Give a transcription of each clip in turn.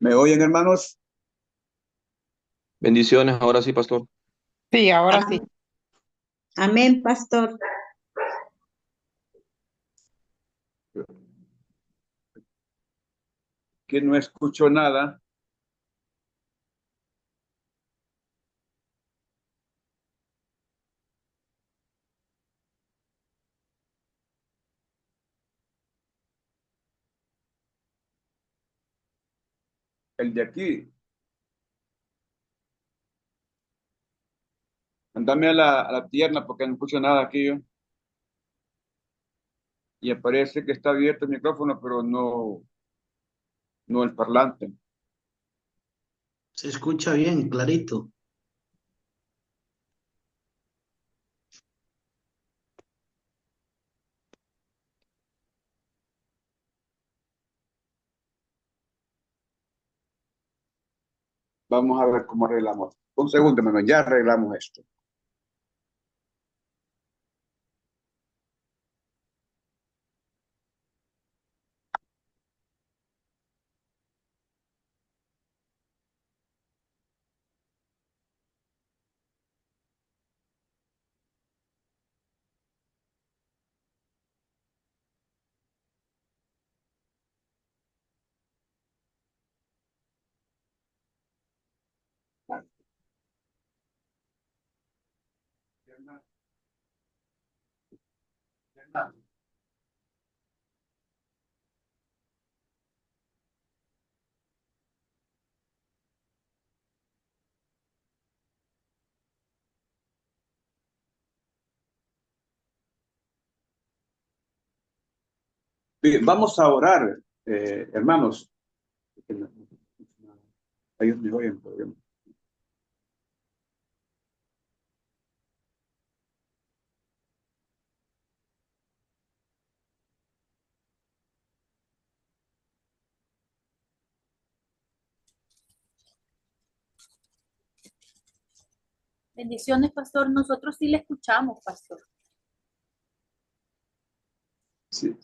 ¿Me oyen, hermanos? Bendiciones, ahora sí, pastor. Sí, ahora sí. Am- Amén, pastor. Que no escucho nada. El de aquí. Andame a la tierna porque no escucho nada aquí yo. Y aparece que está abierto el micrófono, pero no el parlante. Se escucha bien, clarito. Vamos a ver cómo arreglamos. Un segundo, hermano, ya arreglamos esto. Bien, vamos a orar, hermanos. Ellos me oyen, pero yo no. Bendiciones, pastor. Nosotros sí le escuchamos, pastor. Sí.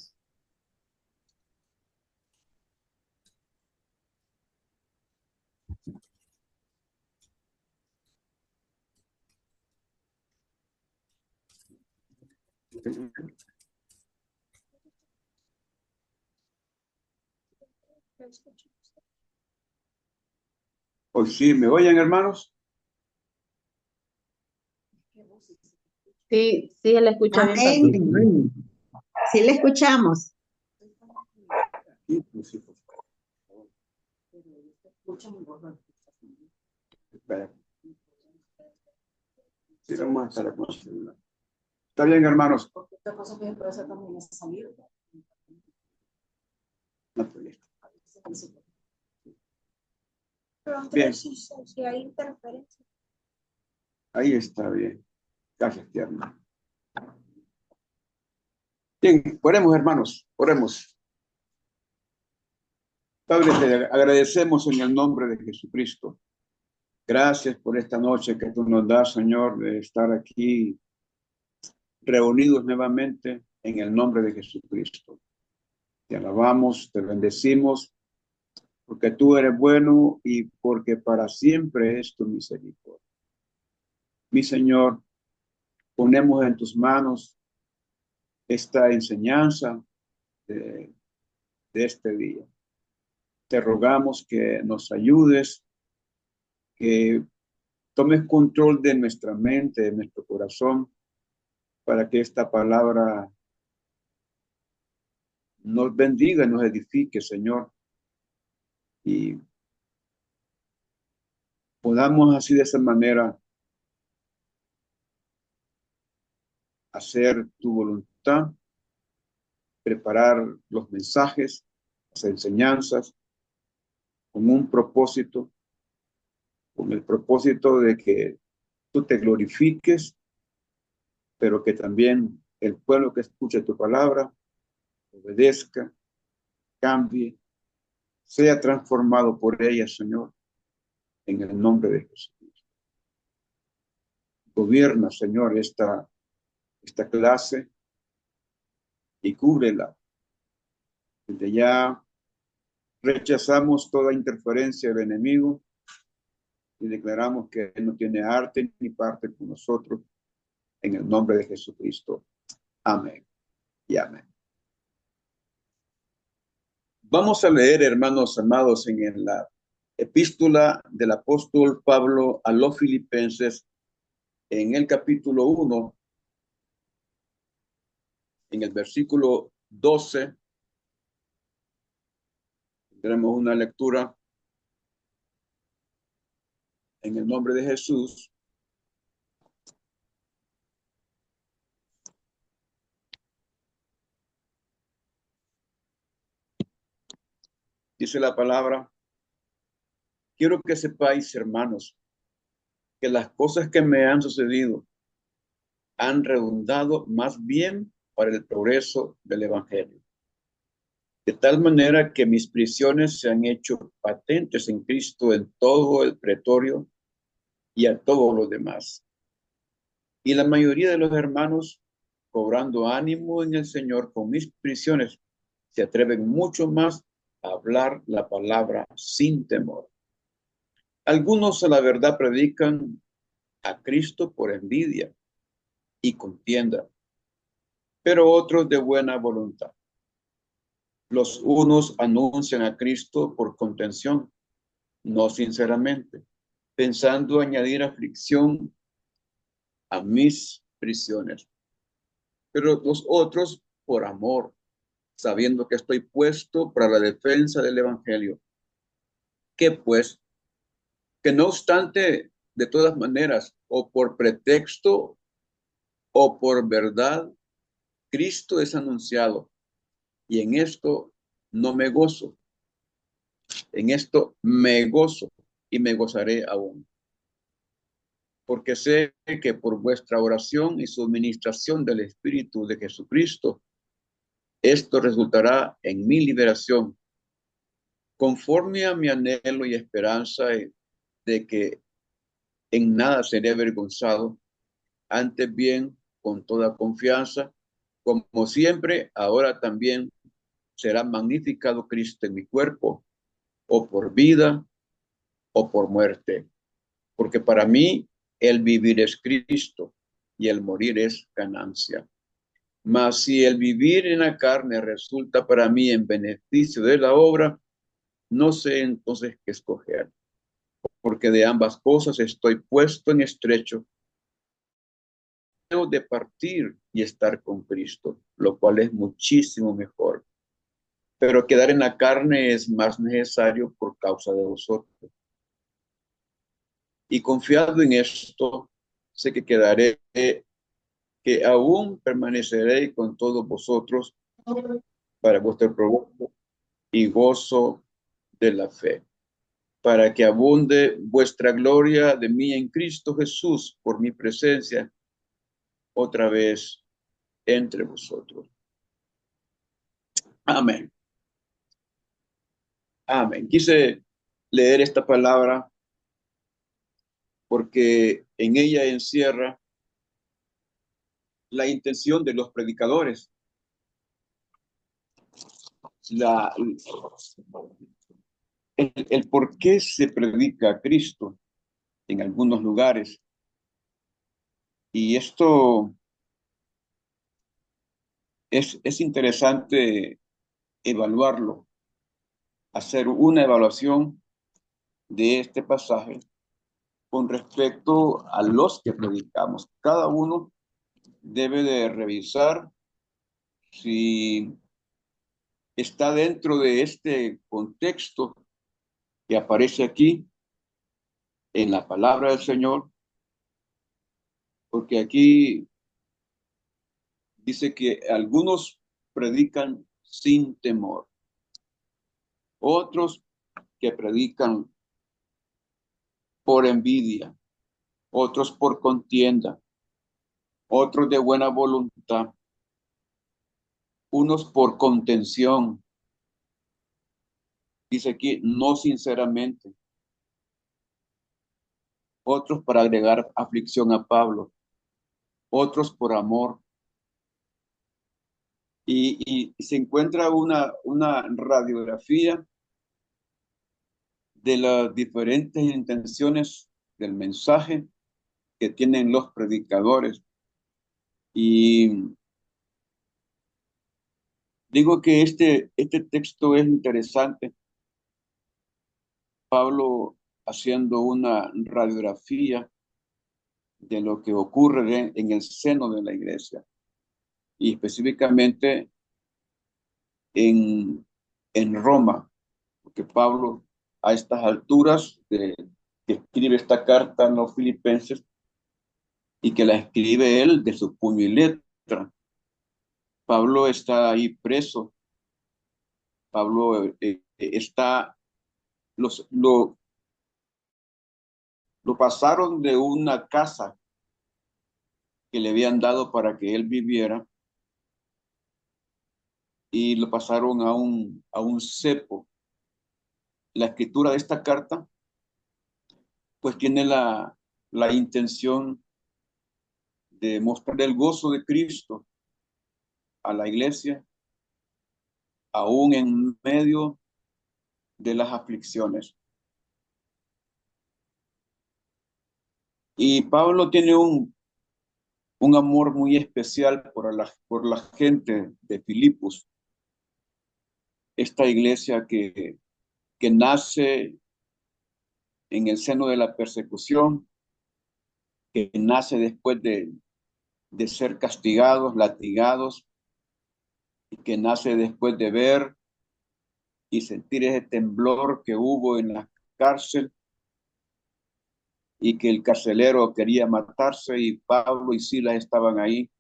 ¿O sí me oyen, hermanos? Sí, sí, le escucha bien, pastor. Amén. Sí, le escuchamos. Sí, pues sí, por favor. Espera. Sí, vamos a estar con el celular. Está bien, hermanos. No estoy listo. Bien, Si hay interferencia. ahí está bien. Gracias, tierno. Bien, oremos, hermanos, oremos. Padre, te agradecemos en el nombre de Jesucristo. Gracias por esta noche que tú nos das, Señor, de estar aquí reunidos nuevamente en el nombre de Jesucristo. Te alabamos, te bendecimos, porque tú eres bueno y porque para siempre es tu misericordia. Mi Señor, ponemos en tus manos esta enseñanza de este día. Te rogamos que nos ayudes, que tomes control de nuestra mente, de nuestro corazón, para que esta palabra nos bendiga, nos edifique, Señor, y podamos así de esa manera hacer tu voluntad, preparar los mensajes, las enseñanzas, con un propósito, con el propósito de que tú te glorifiques, pero que también el pueblo que escuche tu palabra obedezca, cambie, sea transformado por ella, Señor, en el nombre de Jesús. Gobierna, Señor, esta clase y cúbrela desde ya Rechazamos toda interferencia del enemigo y declaramos que él no tiene arte ni parte con nosotros en el nombre de Jesucristo. Amén y amén. Vamos a leer, hermanos amados, en la epístola del apóstol Pablo a los Filipenses, en el capítulo 1, en el versículo 12. Tenemos una lectura en el nombre de Jesús. Dice la palabra: quiero que sepáis, hermanos, que las cosas que me han sucedido han redundado más bien para el progreso del evangelio. De tal manera que mis prisiones se han hecho patentes en Cristo en todo el pretorio y a todos los demás. Y la mayoría de los hermanos, cobrando ánimo en el Señor con mis prisiones, se atreven mucho más a hablar la palabra sin temor. Algunos a la verdad predican a Cristo por envidia y contienda, pero otros de buena voluntad. Los unos anuncian a Cristo por contención, no sinceramente, pensando añadir aflicción a mis prisiones. Pero los otros por amor, sabiendo que estoy puesto para la defensa del evangelio. Que pues, que no obstante, de todas maneras, o por pretexto o por verdad, Cristo es anunciado, y en esto no me gozo. En esto me gozo y me gozaré aún. Porque sé que por vuestra oración y suministración del Espíritu de Jesucristo, esto resultará en mi liberación, conforme a mi anhelo y esperanza de que en nada seré avergonzado, antes bien, con toda confianza, como siempre, ahora también será magnificado Cristo en mi cuerpo, o por vida o por muerte. Porque para mí el vivir es Cristo y el morir es ganancia. Mas si el vivir en la carne resulta para mí en beneficio de la obra, no sé entonces qué escoger, porque de ambas cosas estoy puesto en estrecho de partir y estar con Cristo, lo cual es muchísimo mejor. Pero quedar en la carne es más necesario por causa de vosotros. Y confiado en esto, sé que quedaré, que aún permaneceré con todos vosotros para vuestro provecho y gozo de la fe, para que abunde vuestra gloria de mí en Cristo Jesús por mi presencia otra vez entre vosotros. Amén. Amén. Quise leer esta palabra porque en ella encierra la intención de los predicadores, el por qué se predica a Cristo en algunos lugares. Y esto es interesante evaluarlo, hacer una evaluación de este pasaje con respecto a los que predicamos. Cada uno debe de revisar si está dentro de este contexto que aparece aquí en la palabra del Señor, porque aquí dice que algunos predican sin temor, otros que predican por envidia, otros por contienda, otros de buena voluntad, unos por contención. Dice aquí, no sinceramente. Otros para agregar aflicción a Pablo, otros por amor. Y se encuentra una radiografía de las diferentes intenciones del mensaje que tienen los predicadores. Y digo que este texto es interesante. Pablo haciendo una radiografía de lo que ocurre en el seno de la iglesia y específicamente en Roma, porque Pablo a estas alturas que escribe esta carta a los filipenses y que la escribe él de su puño y letra. Pablo está ahí preso. Pablo está, lo pasaron de una casa que le habían dado para que él viviera y lo pasaron a un cepo. La escritura de esta carta pues tiene la intención de mostrar el gozo de Cristo a la iglesia, aún en medio de las aflicciones. Y Pablo tiene un amor muy especial por la gente de Filipos, esta iglesia que nace en el seno de la persecución, que nace después de ser castigados, latigados, y que nace después de ver y sentir ese temblor que hubo en la cárcel y que el carcelero quería matarse y Pablo y Silas estaban ahí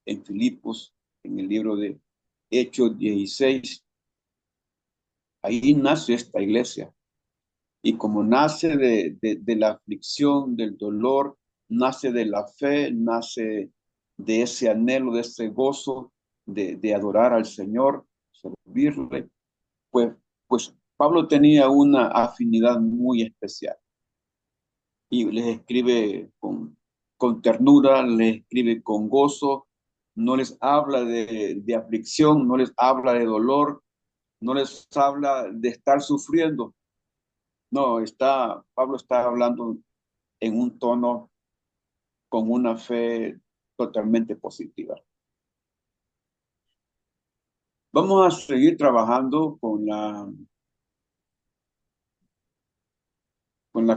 en Filipos, en el libro de Hechos 16. Ahí nace esta iglesia. Y como nace de la aflicción, del dolor, nace de la fe, nace de ese anhelo, de ese gozo de adorar al Señor, servirle, pues, pues Pablo tenía una afinidad muy especial. Y les escribe con ternura, les escribe con gozo, no les habla de aflicción, no les habla de dolor, no les habla de estar sufriendo. No, Pablo está hablando en un tono con una fe totalmente positiva. Vamos a seguir trabajando con la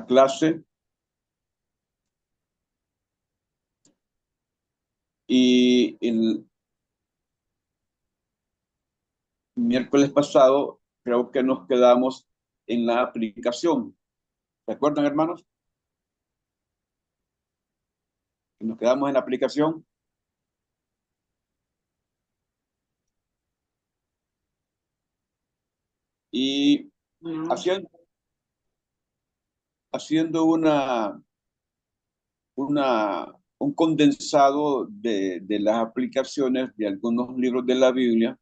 clase y el miércoles pasado creo que nos quedamos en la aplicación. ¿Se acuerdan, hermanos? Nos quedamos en la aplicación. Y haciendo un condensado de las aplicaciones de algunos libros de la Biblia,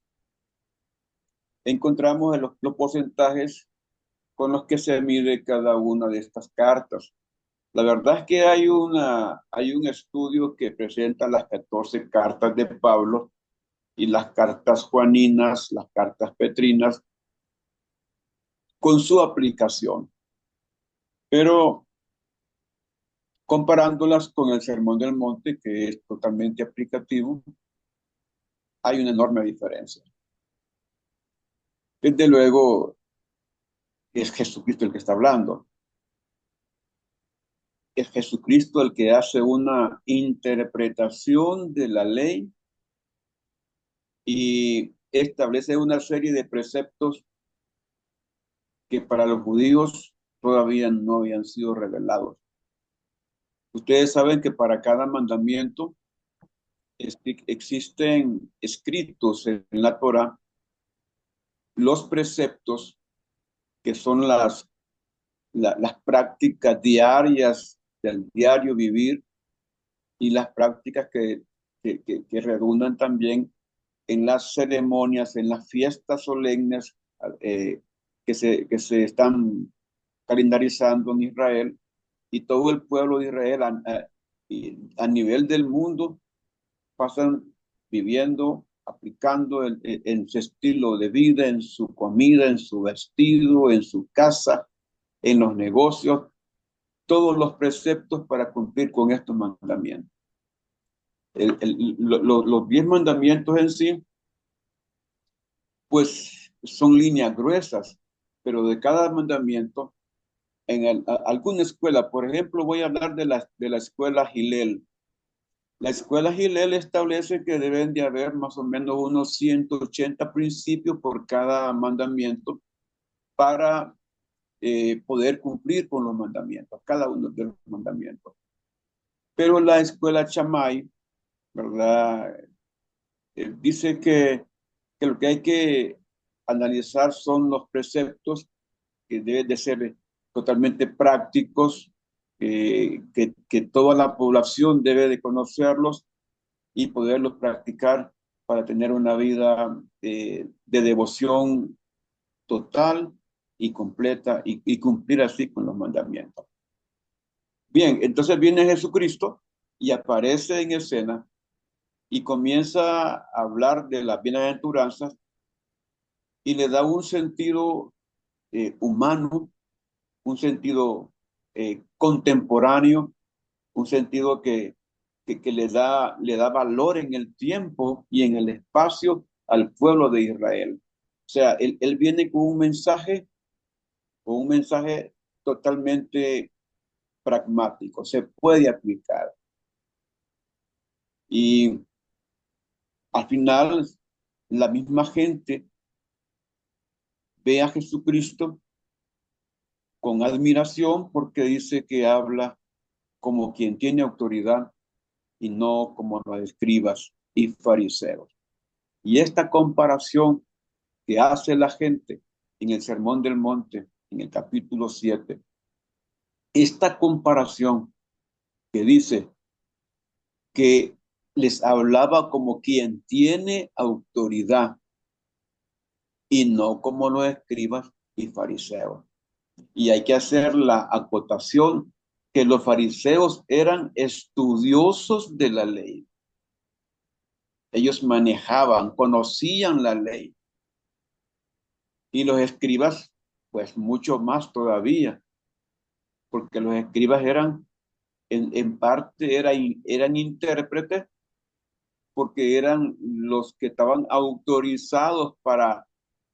encontramos los porcentajes con los que se mide cada una de estas cartas. La verdad es que hay un estudio que presenta las 14 cartas de Pablo y las cartas juaninas, las cartas petrinas, con su aplicación. Pero comparándolas con el Sermón del Monte, que es totalmente aplicativo, hay una enorme diferencia. Desde luego, es Jesucristo el que está hablando. Es Jesucristo el que hace una interpretación de la ley y establece una serie de preceptos que para los judíos todavía no habían sido revelados. Ustedes saben que para cada mandamiento existen escritos en la Torá los preceptos que son las prácticas diarias del diario vivir y las prácticas que redundan también en las ceremonias, en las fiestas solemnes que se están calendarizando en Israel y todo el pueblo de Israel a nivel del mundo pasan viviendo, aplicando en su estilo de vida, en su comida, en su vestido, en su casa, en los negocios, todos los preceptos para cumplir con estos mandamientos. Los 10 mandamientos en sí, pues son líneas gruesas, pero de cada mandamiento, alguna escuela, por ejemplo, voy a hablar de la escuela Hillel. La escuela Hillel establece que deben de haber más o menos unos 180 principios por cada mandamiento para poder cumplir con los mandamientos, cada uno de los mandamientos. Pero la escuela Shammai, ¿verdad? Dice que lo que hay que analizar son los preceptos que deben de ser totalmente prácticos, que toda la población debe de conocerlos y poderlos practicar para tener una vida de devoción total y completa y cumplir así con los mandamientos. Bien, entonces viene Jesucristo y aparece en escena y comienza a hablar de las bienaventuranzas y le da un sentido humano, un sentido contemporáneo, un sentido que le da valor en el tiempo y en el espacio al pueblo de Israel. O sea, él viene con un mensaje totalmente pragmático, se puede aplicar. Y al final, la misma gente ve a Jesucristo con admiración porque dice que habla como quien tiene autoridad y no como los escribas y fariseos. Y esta comparación que hace la gente en el Sermón del Monte, en el capítulo 7, esta comparación que dice que les hablaba como quien tiene autoridad y no como los escribas y fariseos. Y hay que hacer la acotación que los fariseos eran estudiosos de la ley. Ellos manejaban, conocían la ley. Y los escribas, pues mucho más todavía, porque los escribas en parte eran intérpretes, porque eran los que estaban autorizados para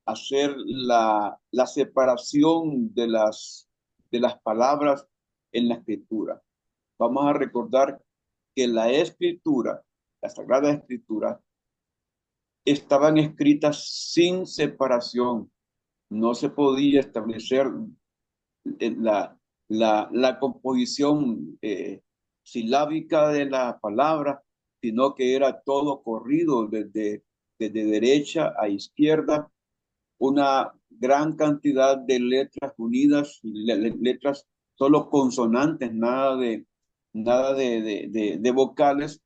hacer la separación de las palabras en la escritura. Vamos a recordar que la escritura, la Sagrada Escritura, estaban escritas sin separación. No se podía establecer la composición silábica de la palabra, sino que era todo corrido desde derecha a izquierda, una gran cantidad de letras unidas, letras solo consonantes, nada de vocales.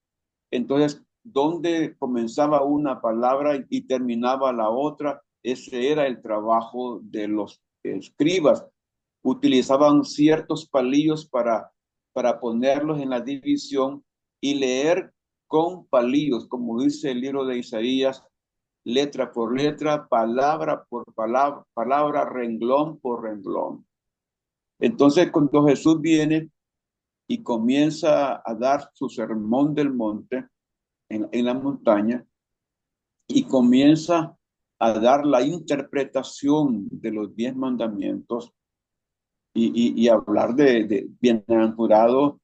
Entonces, donde comenzaba una palabra y terminaba la otra, ese era el trabajo de los escribas. Utilizaban ciertos palillos para ponerlos en la división y leer con palillos, como dice el libro de Isaías, letra por letra, palabra por palabra, renglón por renglón. Entonces, cuando Jesús viene y comienza a dar su sermón del monte en la montaña y comienza a dar la interpretación de los 10 mandamientos y hablar de bienaventurado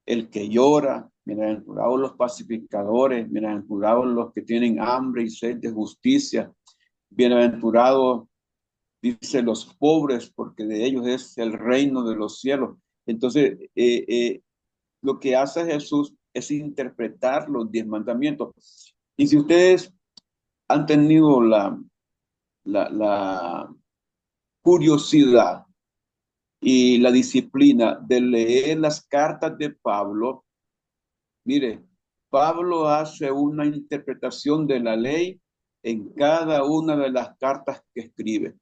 el que llora, bienaventurados los pacificadores, bienaventurados los que tienen hambre y sed de justicia, bienaventurados, dice, los pobres, porque de ellos es el reino de los cielos. Entonces, lo que hace Jesús es interpretar los 10 mandamientos. Y si ustedes han tenido la curiosidad y la disciplina de leer las cartas de Pablo, mire, Pablo hace una interpretación de la ley en cada una de las cartas que escribe.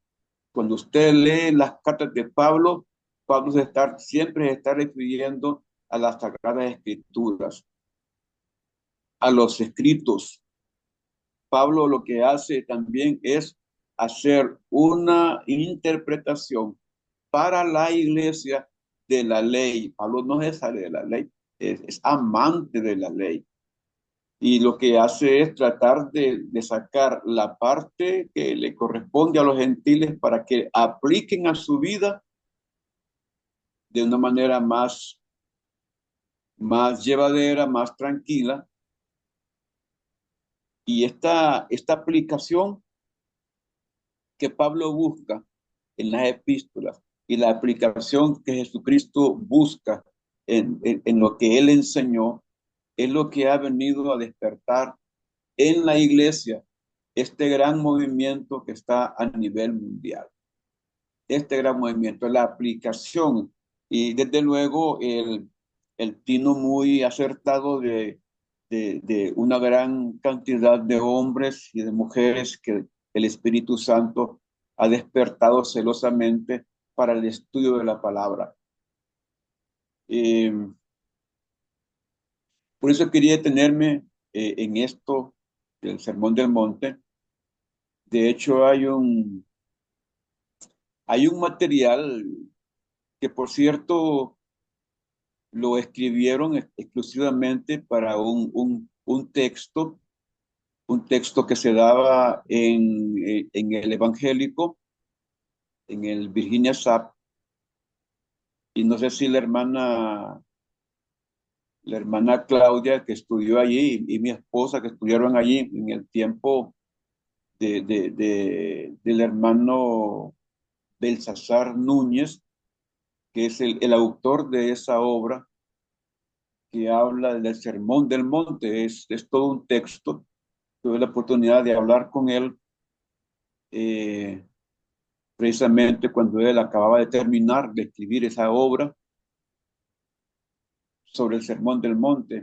Cuando usted lee las cartas de Pablo, Pablo siempre está refiriendo a las Sagradas Escrituras, a los escritos. Pablo lo que hace también es hacer una interpretación para la iglesia de la ley. Pablo no se sale de la ley, es amante de la ley. Y lo que hace es tratar de sacar la parte que le corresponde a los gentiles para que apliquen a su vida de una manera más llevadera, más tranquila. Y esta aplicación que Pablo busca en las epístolas y la aplicación que Jesucristo busca en lo que él enseñó, es lo que ha venido a despertar en la iglesia este gran movimiento que está a nivel mundial. Este gran movimiento, la aplicación y desde luego el tino muy acertado de una gran cantidad de hombres y de mujeres que el Espíritu Santo ha despertado celosamente para el estudio de la palabra. Por eso quería detenerme en esto del Sermón del Monte. De hecho, hay un material que, por cierto, lo escribieron exclusivamente para un texto que se daba en el evangélico, en el Virginia Sapp, y no sé si la hermana Claudia, que estudió allí, y mi esposa, que estudiaron allí en el tiempo del hermano Belsasar Núñez, que es el autor de esa obra, que habla del Sermón del Monte. Es todo un texto. Tuve la oportunidad de hablar con él eh, precisamente cuando él acababa de terminar de escribir esa obra sobre el Sermón del Monte.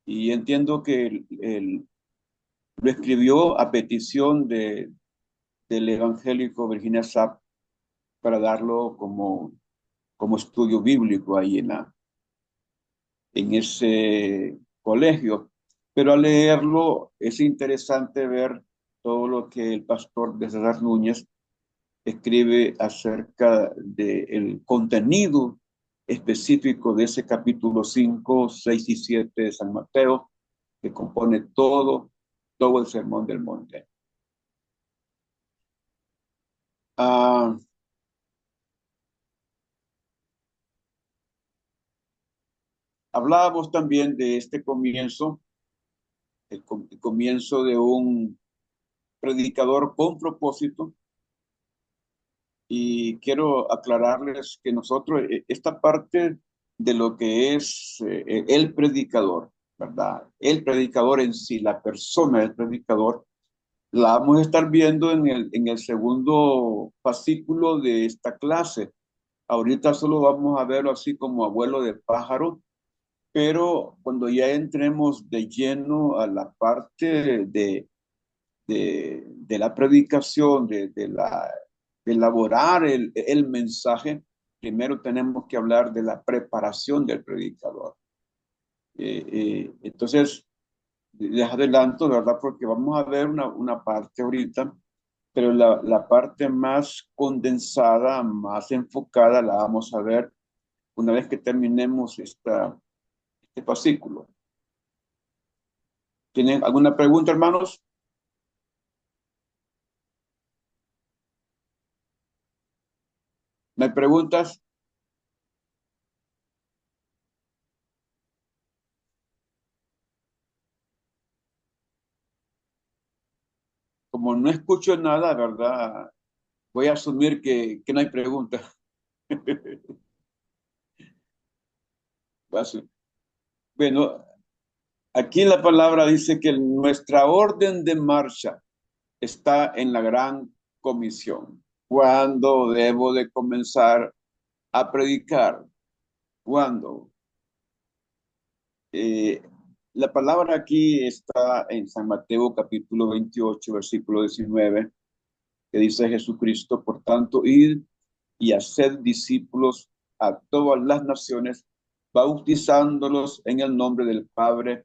Y entiendo que él lo escribió a petición del evangélico Virginia Sapp para darlo como estudio bíblico ahí en ese colegio. Pero al leerlo es interesante ver todo lo que el pastor de César Núñez escribe acerca del contenido específico de ese capítulo 5, 6 y 7 de San Mateo, que compone todo el Sermón del Monte. Hablábamos también de este comienzo, el comienzo de un predicador con propósito, y quiero aclararles que nosotros, esta parte de lo que es el predicador, ¿verdad? El predicador en sí, la persona del predicador, la vamos a estar viendo en el segundo fascículo de esta clase. Ahorita solo vamos a verlo así como abuelo de pájaro, pero cuando ya entremos de lleno a la parte de la predicación, de elaborar el mensaje, primero tenemos que hablar de la preparación del predicador. Entonces, les adelanto, ¿verdad? Porque vamos a ver una parte ahorita, pero la parte más condensada, más enfocada, la vamos a ver una vez que terminemos este fascículo. ¿Tienen alguna pregunta, hermanos? ¿No hay preguntas? Como no escucho nada, ¿verdad? Voy a asumir que no hay preguntas. Bueno, aquí la palabra dice que nuestra orden de marcha está en la gran comisión. ¿Cuándo debo de comenzar a predicar? ¿Cuándo? Eh, la palabra aquí está en San Mateo capítulo 28, versículo 19, que dice Jesucristo: por tanto, id y haced discípulos a todas las naciones, bautizándolos en el nombre del Padre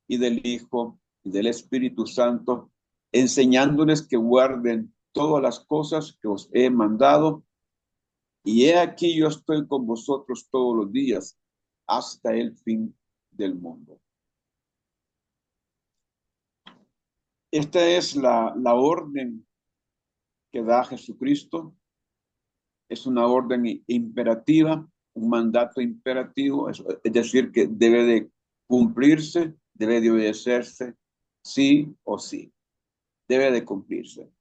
y del Hijo y del Espíritu Santo, enseñándoles que guarden todas las cosas que os he mandado. Y he aquí yo estoy con vosotros todos los días hasta el fin del mundo. Esta es la orden que da Jesucristo. Es una orden imperativa, un mandato imperativo, es decir, que debe de cumplirse, debe de obedecerse, sí o sí, debe de cumplirse.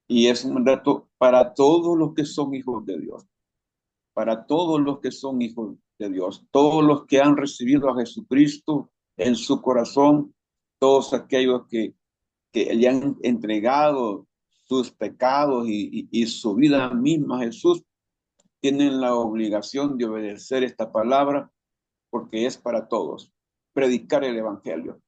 Y es un mandato para todos los que son hijos de Dios, para todos los que son hijos de Dios, todos los que han recibido a Jesucristo en su corazón, todos aquellos que le han entregado sus pecados y su vida misma a Jesús, tienen la obligación de obedecer esta palabra porque es para todos. Predicar el evangelio.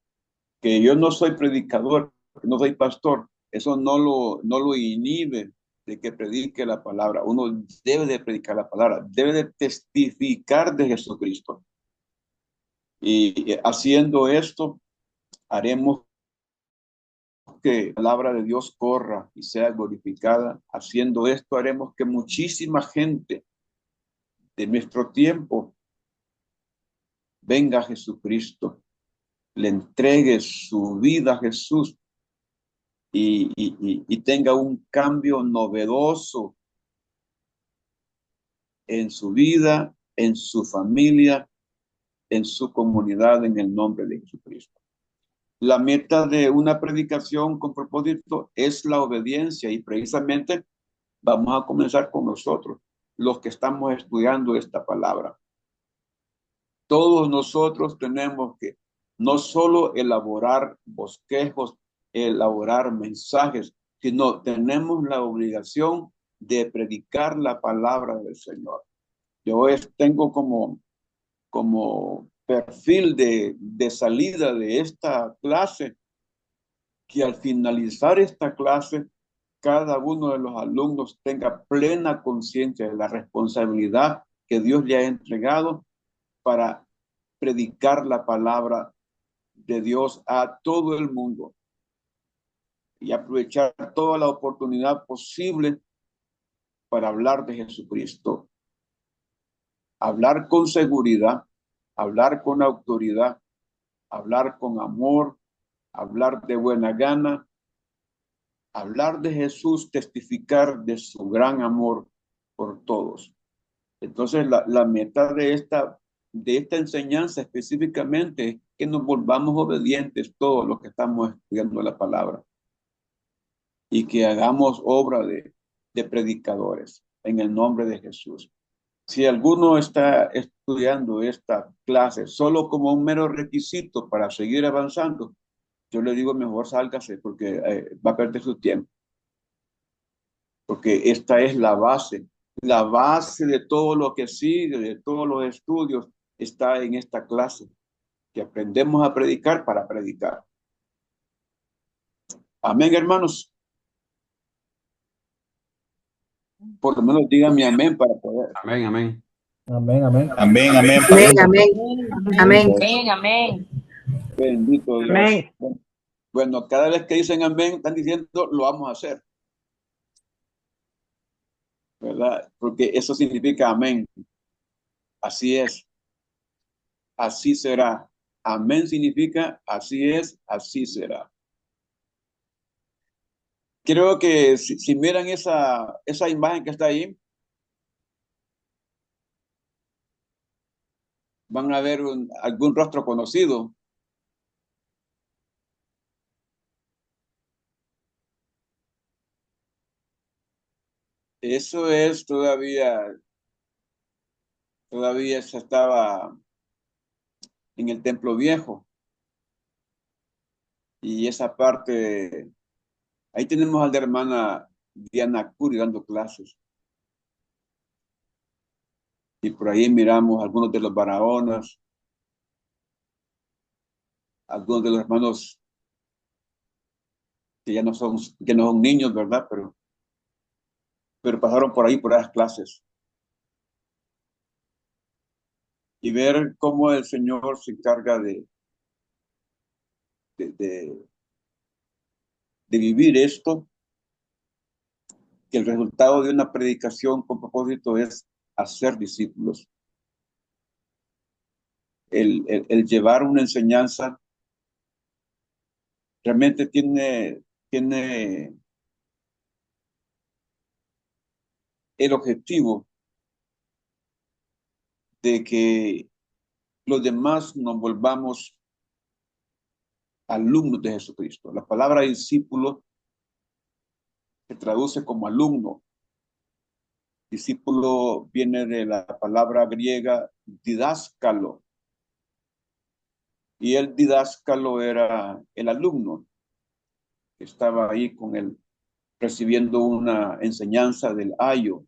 Que yo no soy predicador, no soy pastor, eso no lo inhibe de que predique la palabra. Uno debe de predicar la palabra, debe de testificar de Jesucristo. Y haciendo esto, haremos que la palabra de Dios corra y sea glorificada. Haciendo esto, haremos que muchísima gente de nuestro tiempo venga a Jesucristo, le entregue su vida a Jesús y tenga un cambio novedoso en su vida, en su familia, en su comunidad, en el nombre de Jesucristo. La meta de una predicación con propósito es la obediencia y precisamente vamos a comenzar con nosotros, los que estamos estudiando esta palabra. Todos nosotros tenemos que no solo elaborar bosquejos, elaborar mensajes, sino tenemos la obligación de predicar la palabra del Señor. Yo tengo como perfil de salida de esta clase que al finalizar esta clase, cada uno de los alumnos tenga plena conciencia de la responsabilidad que Dios le ha entregado para predicar la palabra de Dios a todo el mundo y aprovechar toda la oportunidad posible para hablar de Jesucristo. Hablar con seguridad, hablar con autoridad, hablar con amor, hablar de buena gana, hablar de Jesús, testificar de su gran amor por todos. Entonces, la meta de esta enseñanza específicamente es que nos volvamos obedientes todos los que estamos estudiando la palabra y que hagamos obra de predicadores en el nombre de Jesús. Si alguno está estudiando esta clase solo como un mero requisito para seguir avanzando, yo le digo mejor sálgase porque va a perder su tiempo. Porque esta es la base de todo lo que sigue, de todos los estudios, está en esta clase, que aprendemos a predicar para predicar. Amén, hermanos. Por lo menos díganme amén para poder. Amén, amén. Amén, amén. Amén, amén. Amén, amén, amén. Amén, amén. Bendito Dios. Amén. Bueno, cada vez que dicen amén, están diciendo lo vamos a hacer. ¿Verdad? Porque eso significa amén. Así es. Así será. Amén significa así es, así será. Creo que si miran esa imagen que está ahí, van a ver algún rostro conocido. Eso es todavía se estaba en el templo viejo. Y esa parte, ahí tenemos a la hermana Diana Curi dando clases. Y por ahí miramos algunos de los Barahontas, algunos de los hermanos que no son niños, ¿verdad? Pero pasaron por ahí, por esas clases. Y ver cómo el Señor se encarga de vivir esto, que el resultado de una predicación con propósito es hacer discípulos. El llevar una enseñanza realmente tiene el objetivo de que los demás nos volvamos alumnos de Jesucristo. La palabra discípulo se traduce como alumno. Discípulo viene de la palabra griega didáscalo. Y el didáscalo era el alumno que estaba ahí con él recibiendo una enseñanza del ayo.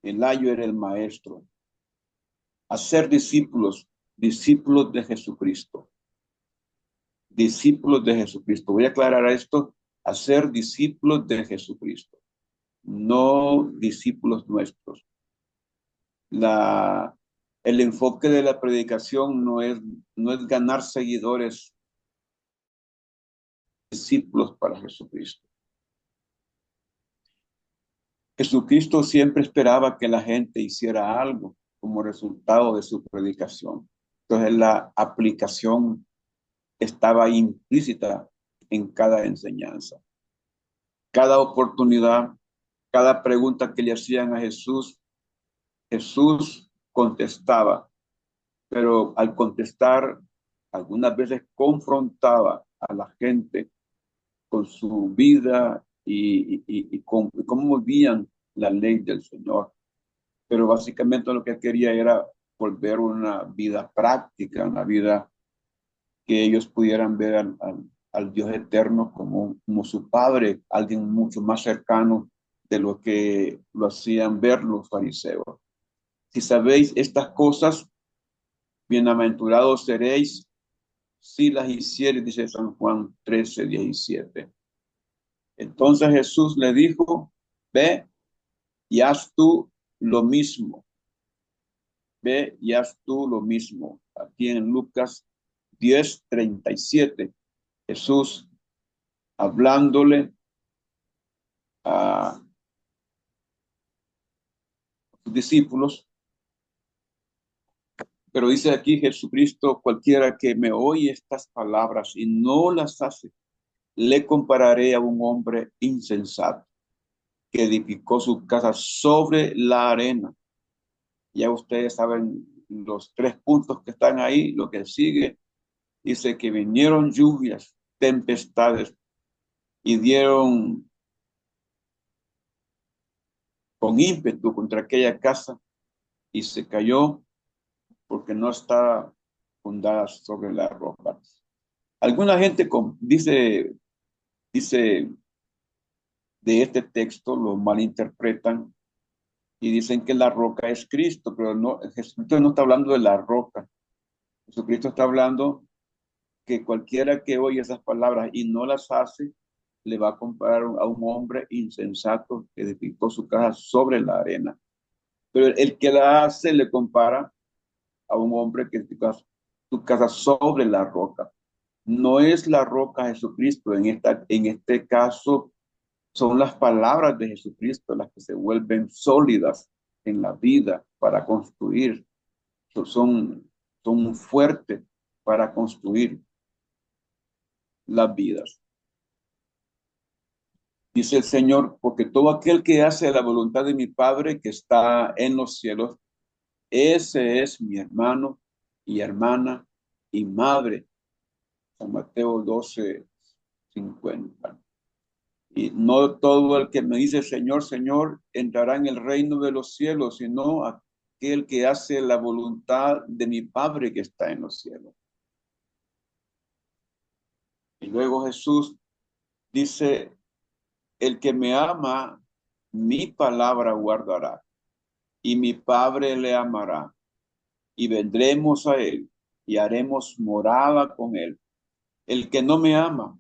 El ayo era el maestro. Hacer discípulos, discípulos de Jesucristo. Discípulos de Jesucristo. Voy a aclarar esto. Hacer discípulos de Jesucristo, no discípulos nuestros. El enfoque de la predicación no es ganar seguidores, discípulos para Jesucristo. Jesucristo siempre esperaba que la gente hiciera algo como resultado de su predicación. Entonces la aplicación estaba implícita en cada enseñanza. Cada oportunidad, cada pregunta que le hacían a Jesús, Jesús contestaba, pero al contestar, algunas veces confrontaba a la gente con su vida y cómo vivían la ley del Señor. Pero básicamente lo que quería era volver una vida práctica, una vida que ellos pudieran ver al Dios eterno como su Padre, alguien mucho más cercano de lo que lo hacían ver los fariseos. Si sabéis estas cosas, bienaventurados seréis si las hicieres, dice San Juan 13:17. Entonces Jesús le dijo, ve y haz tú lo mismo. Ve y haz tú lo mismo. Aquí en Lucas 10:37, Jesús hablándole a sus discípulos, pero dice aquí Jesucristo, cualquiera que me oye estas palabras y no las hace, le compararé a un hombre insensato que edificó su casa sobre la arena. Ya ustedes saben los 3 puntos que están ahí. Lo que sigue dice que vinieron lluvias, tempestades y dieron con ímpetu contra aquella casa y se cayó porque no está fundada sobre la roca. Alguna gente dice de este texto, lo malinterpretan y dicen que la roca es Cristo, pero no, Jesucristo no está hablando de la roca. Jesucristo está hablando que cualquiera que oye esas palabras y no las hace, le va a comparar a un hombre insensato que edificó su casa sobre la arena. Pero el que la hace le compara a un hombre que edificó su casa sobre la roca. No es la roca Jesucristo, en este caso son las palabras de Jesucristo las que se vuelven sólidas en la vida para construir. Son fuertes para construir las vidas. Dice el Señor, porque todo aquel que hace la voluntad de mi Padre que está en los cielos, ese es mi hermano y hermana y madre. San Mateo 12:50. Y no todo el que me dice Señor, Señor, entrará en el reino de los cielos, sino aquel que hace la voluntad de mi Padre que está en los cielos. Y luego Jesús dice, el que me ama, mi palabra guardará, y mi Padre le amará, y vendremos a él, y haremos morada con él. El que no me ama,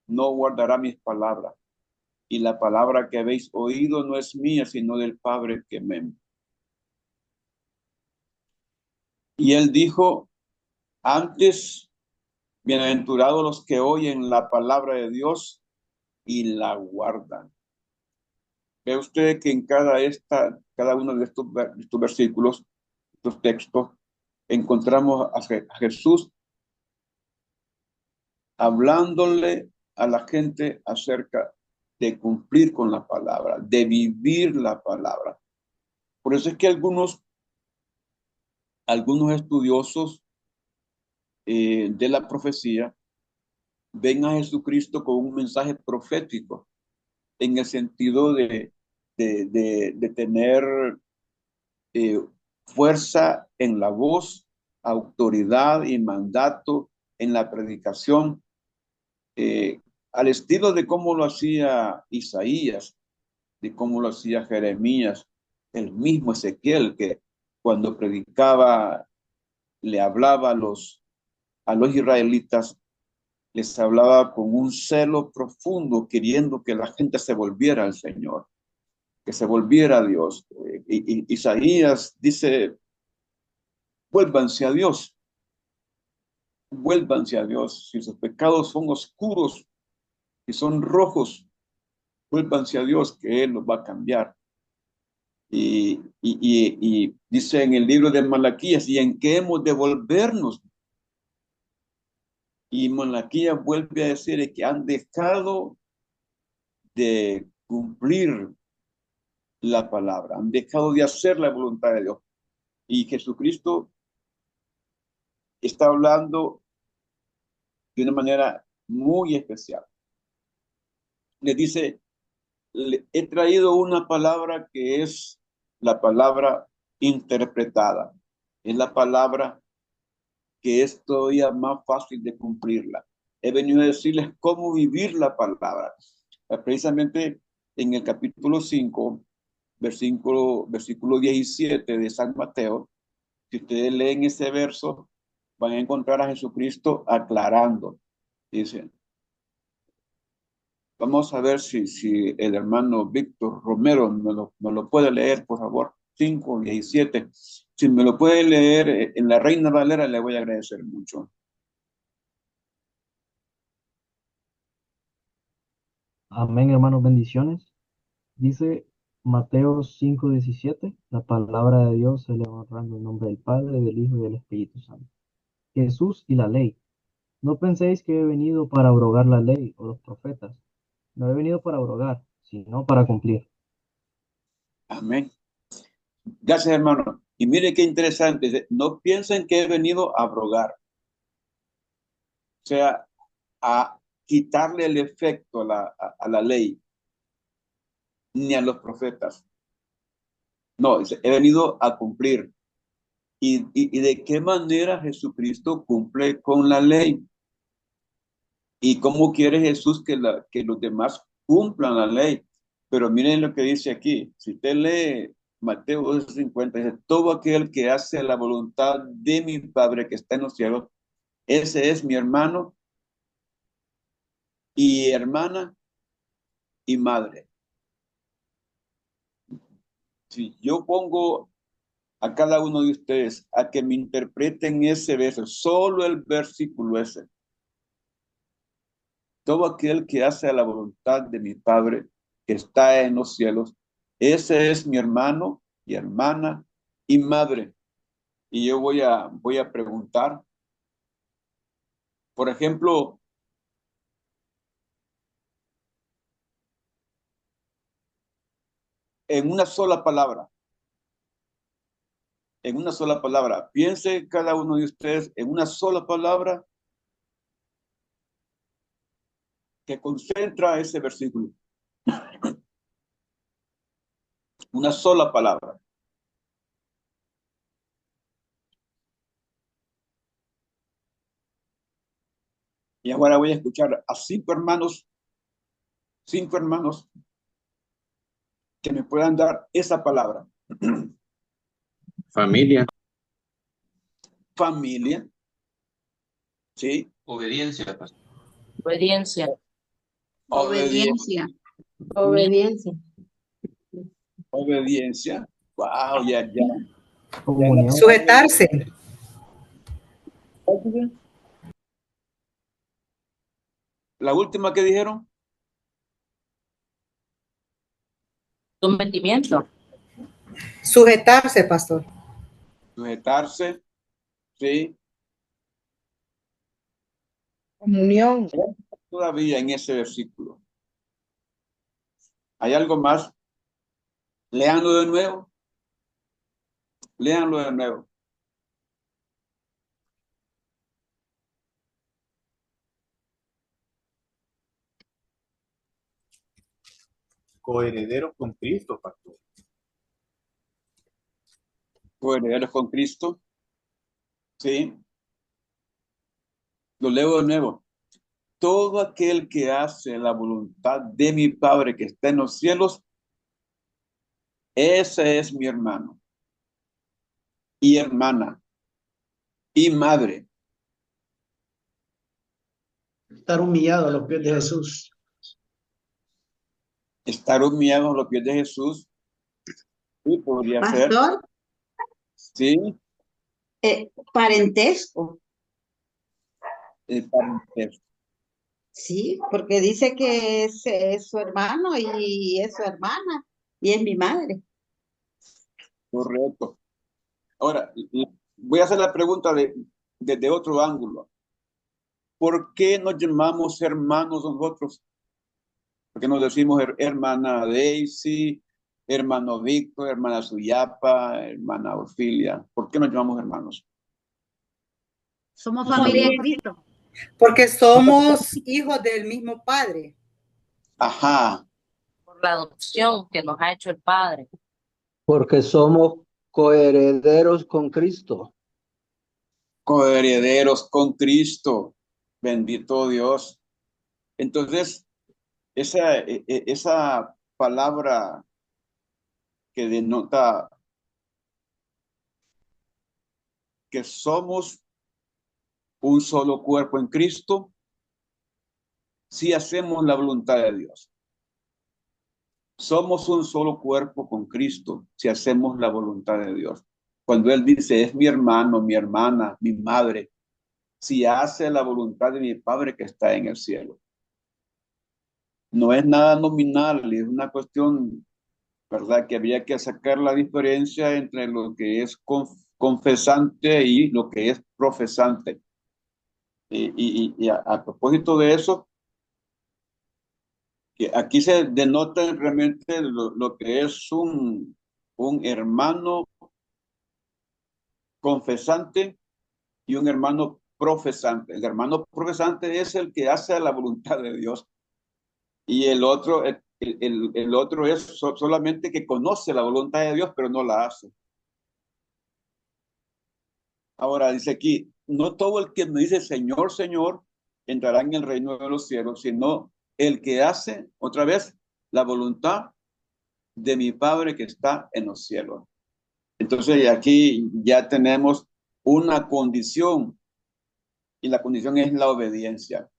no guardará mis palabras, y la palabra que habéis oído no es mía, sino del Padre que me ama. Y él dijo, antes, bienaventurados los que oyen la palabra de Dios y la guardan. Ve usted que en cada uno de estos versículos, estos textos, encontramos a Jesús hablándole a la gente acerca de cumplir con la palabra, de vivir la palabra. Por eso es que algunos estudiosos de la profecía ven a Jesucristo con un mensaje profético, en el sentido de tener fuerza en la voz, autoridad y mandato en la predicación, al estilo de cómo lo hacía Isaías, de cómo lo hacía Jeremías, el mismo Ezequiel, que cuando predicaba, le hablaba a los israelitas, les hablaba con un celo profundo, queriendo que la gente se volviera al Señor, que se volviera a Dios. Isaías dice, vuélvanse a Dios, vuélvanse a Dios. Si sus pecados son oscuros y son rojos, vuélvanse a Dios, que Él los va a cambiar. Y dice en el libro de Malaquías, ¿y en qué hemos de volvernos? Y Malaquías vuelve a decir que han dejado de cumplir la palabra, han dejado de hacer la voluntad de Dios. Y Jesucristo está hablando de una manera muy especial. Le dice, he traído una palabra que es la palabra interpretada. Es la palabra que es todavía más fácil de cumplirla. He venido a decirles cómo vivir la palabra. Precisamente en el capítulo 5, versículo 17 de San Mateo, si ustedes leen ese verso, van a encontrar a Jesucristo aclarando. Dice, vamos a ver si el hermano Víctor Romero me lo puede leer, por favor. 5:17. Si me lo puede leer en la Reina Valera, le voy a agradecer mucho. Amén, hermanos, bendiciones. Dice Mateo 5:17, la palabra de Dios se le va honrando en nombre del Padre, del Hijo y del Espíritu Santo. Jesús y la ley. No penséis que he venido para abrogar la ley o los profetas. No he venido para abrogar, sino para cumplir. Amén. Gracias, hermano. Y mire qué interesante. Dice, no piensen que he venido a abrogar. O sea, a quitarle el efecto a la ley, ni a los profetas. No, dice, he venido a cumplir. ¿Y de qué manera Jesucristo cumple con la ley? ¿Y cómo quiere Jesús que los demás cumplan la ley? Pero miren lo que dice aquí. Si usted lee Mateo 12:50, dice, todo aquel que hace la voluntad de mi Padre que está en los cielos, ese es mi hermano y hermana y madre. Si yo pongo a cada uno de ustedes a que me interpreten ese verso, solo el versículo ese, todo aquel que hace la voluntad de mi Padre que está en los cielos, ese es mi hermano y hermana y madre. Y yo voy a preguntar, por ejemplo, en una sola palabra, piense cada uno de ustedes en una sola palabra que concentra ese versículo. Una sola palabra. Y ahora voy a escuchar a cinco hermanos que me puedan dar esa palabra. Familia. Familia. ¿Sí? Obediencia, pastor. Obediencia. Obediencia. Obediencia. Obediencia. Wow, ya. Comunión. Sujetarse. La última que dijeron. Sometimiento. Sujetarse, pastor. Sujetarse, ¿sí? Comunión. Todavía en ese versículo. ¿Hay algo más? Léanlo de nuevo. Léanlo de nuevo. Coherederos con Cristo, pastor. Coherederos con Cristo. Sí. Lo leo de nuevo. Todo aquel que hace la voluntad de mi Padre que está en los cielos, ese es mi hermano y hermana y madre. Estar humillado a los pies de Jesús. Estar humillado a los pies de Jesús. Sí, podría ser. Pastor, Sí. parentesco. Parentesco. Sí, porque dice que es su hermano y es su hermana y es mi madre. Correcto. Ahora, voy a hacer la pregunta desde otro ángulo. ¿Por qué nos llamamos hermanos nosotros? ¿Por qué nos decimos hermana Daisy, hermano Víctor, hermana Suyapa, hermana Orfilia? ¿Por qué nos llamamos hermanos? Somos familia de Cristo. Porque somos hijos del mismo Padre. Ajá. Por la adopción que nos ha hecho el Padre. Porque somos coherederos con Cristo. Coherederos con Cristo. Bendito Dios. Entonces, esa palabra que denota que somos un solo cuerpo en Cristo, si hacemos la voluntad de Dios. Somos un solo cuerpo con Cristo si hacemos la voluntad de Dios. Cuando Él dice, es mi hermano, mi hermana, mi madre, si hace la voluntad de mi Padre que está en el cielo. No es nada nominal, es una cuestión, ¿verdad? Que había que sacar la diferencia entre lo que es confesante y lo que es profesante. Y a propósito de eso, que aquí se denota realmente lo que es un hermano confesante y un hermano profesante. El hermano profesante es el que hace la voluntad de Dios y el otro es solamente que conoce la voluntad de Dios, pero no la hace. Ahora dice aquí, no todo el que me dice Señor, Señor, entrará en el reino de los cielos, sino el que hace, otra vez, la voluntad de mi Padre que está en los cielos. Entonces aquí ya tenemos una condición y la condición es la obediencia.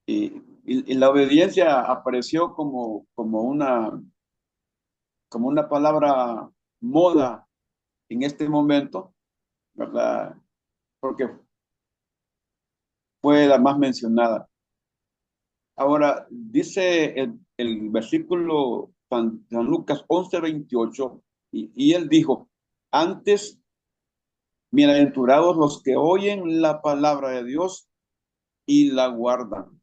Y la obediencia apareció como una palabra moda en este momento, ¿verdad? Porque fue la más mencionada. Ahora, dice el versículo San Lucas 11:28, y él dijo, antes, bienaventurados los que oyen la palabra de Dios y la guardan.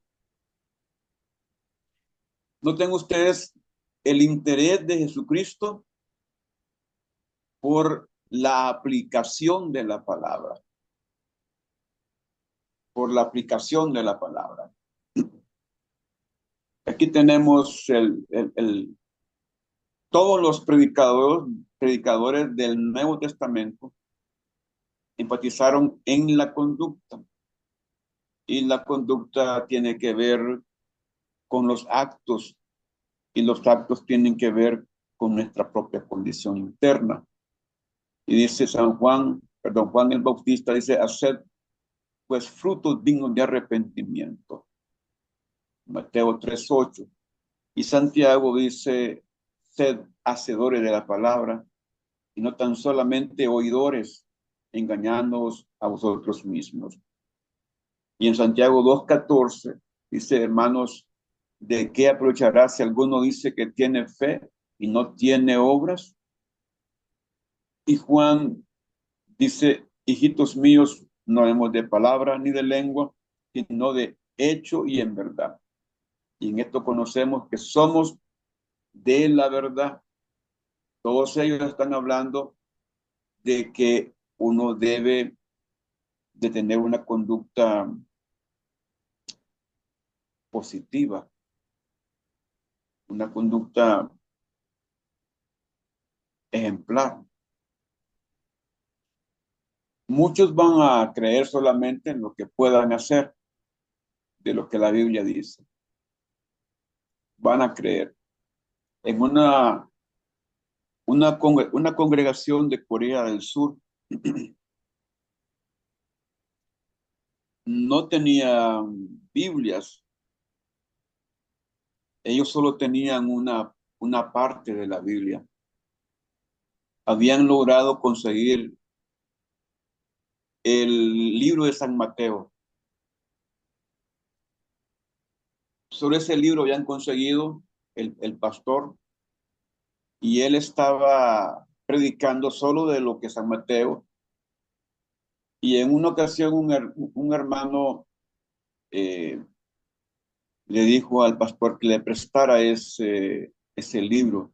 Noten ustedes el interés de Jesucristo por la aplicación de la palabra. Por la aplicación de la palabra. Aquí tenemos todos los predicadores del Nuevo Testamento enfatizaron en la conducta. Y la conducta tiene que ver con los actos. Y los actos tienen que ver con nuestra propia condición interna. Y dice Juan el Bautista dice, haced pues frutos dignos de arrepentimiento. Mateo 3:8. Y Santiago dice, sed hacedores de la palabra y no tan solamente oidores, engañándoos a vosotros mismos. Y en Santiago 2:14 dice, hermanos, ¿de qué aprovechará si alguno dice que tiene fe y no tiene obras. Y Juan dice, hijitos míos, no hemos de palabra ni de lengua, sino de hecho y en verdad. Y en esto conocemos que somos de la verdad. Todos ellos están hablando de que uno debe de tener una conducta positiva, una conducta ejemplar. Muchos van a creer solamente en lo que puedan hacer, de lo que la Biblia dice. Van a creer. En una congregación de Corea del Sur no tenían Biblias. Ellos solo tenían una parte de la Biblia. Habían logrado conseguir el libro de San Mateo. Sobre ese libro habían conseguido el pastor y él estaba predicando solo de lo que San Mateo. Y en una ocasión un hermano le dijo al pastor que le prestara ese libro.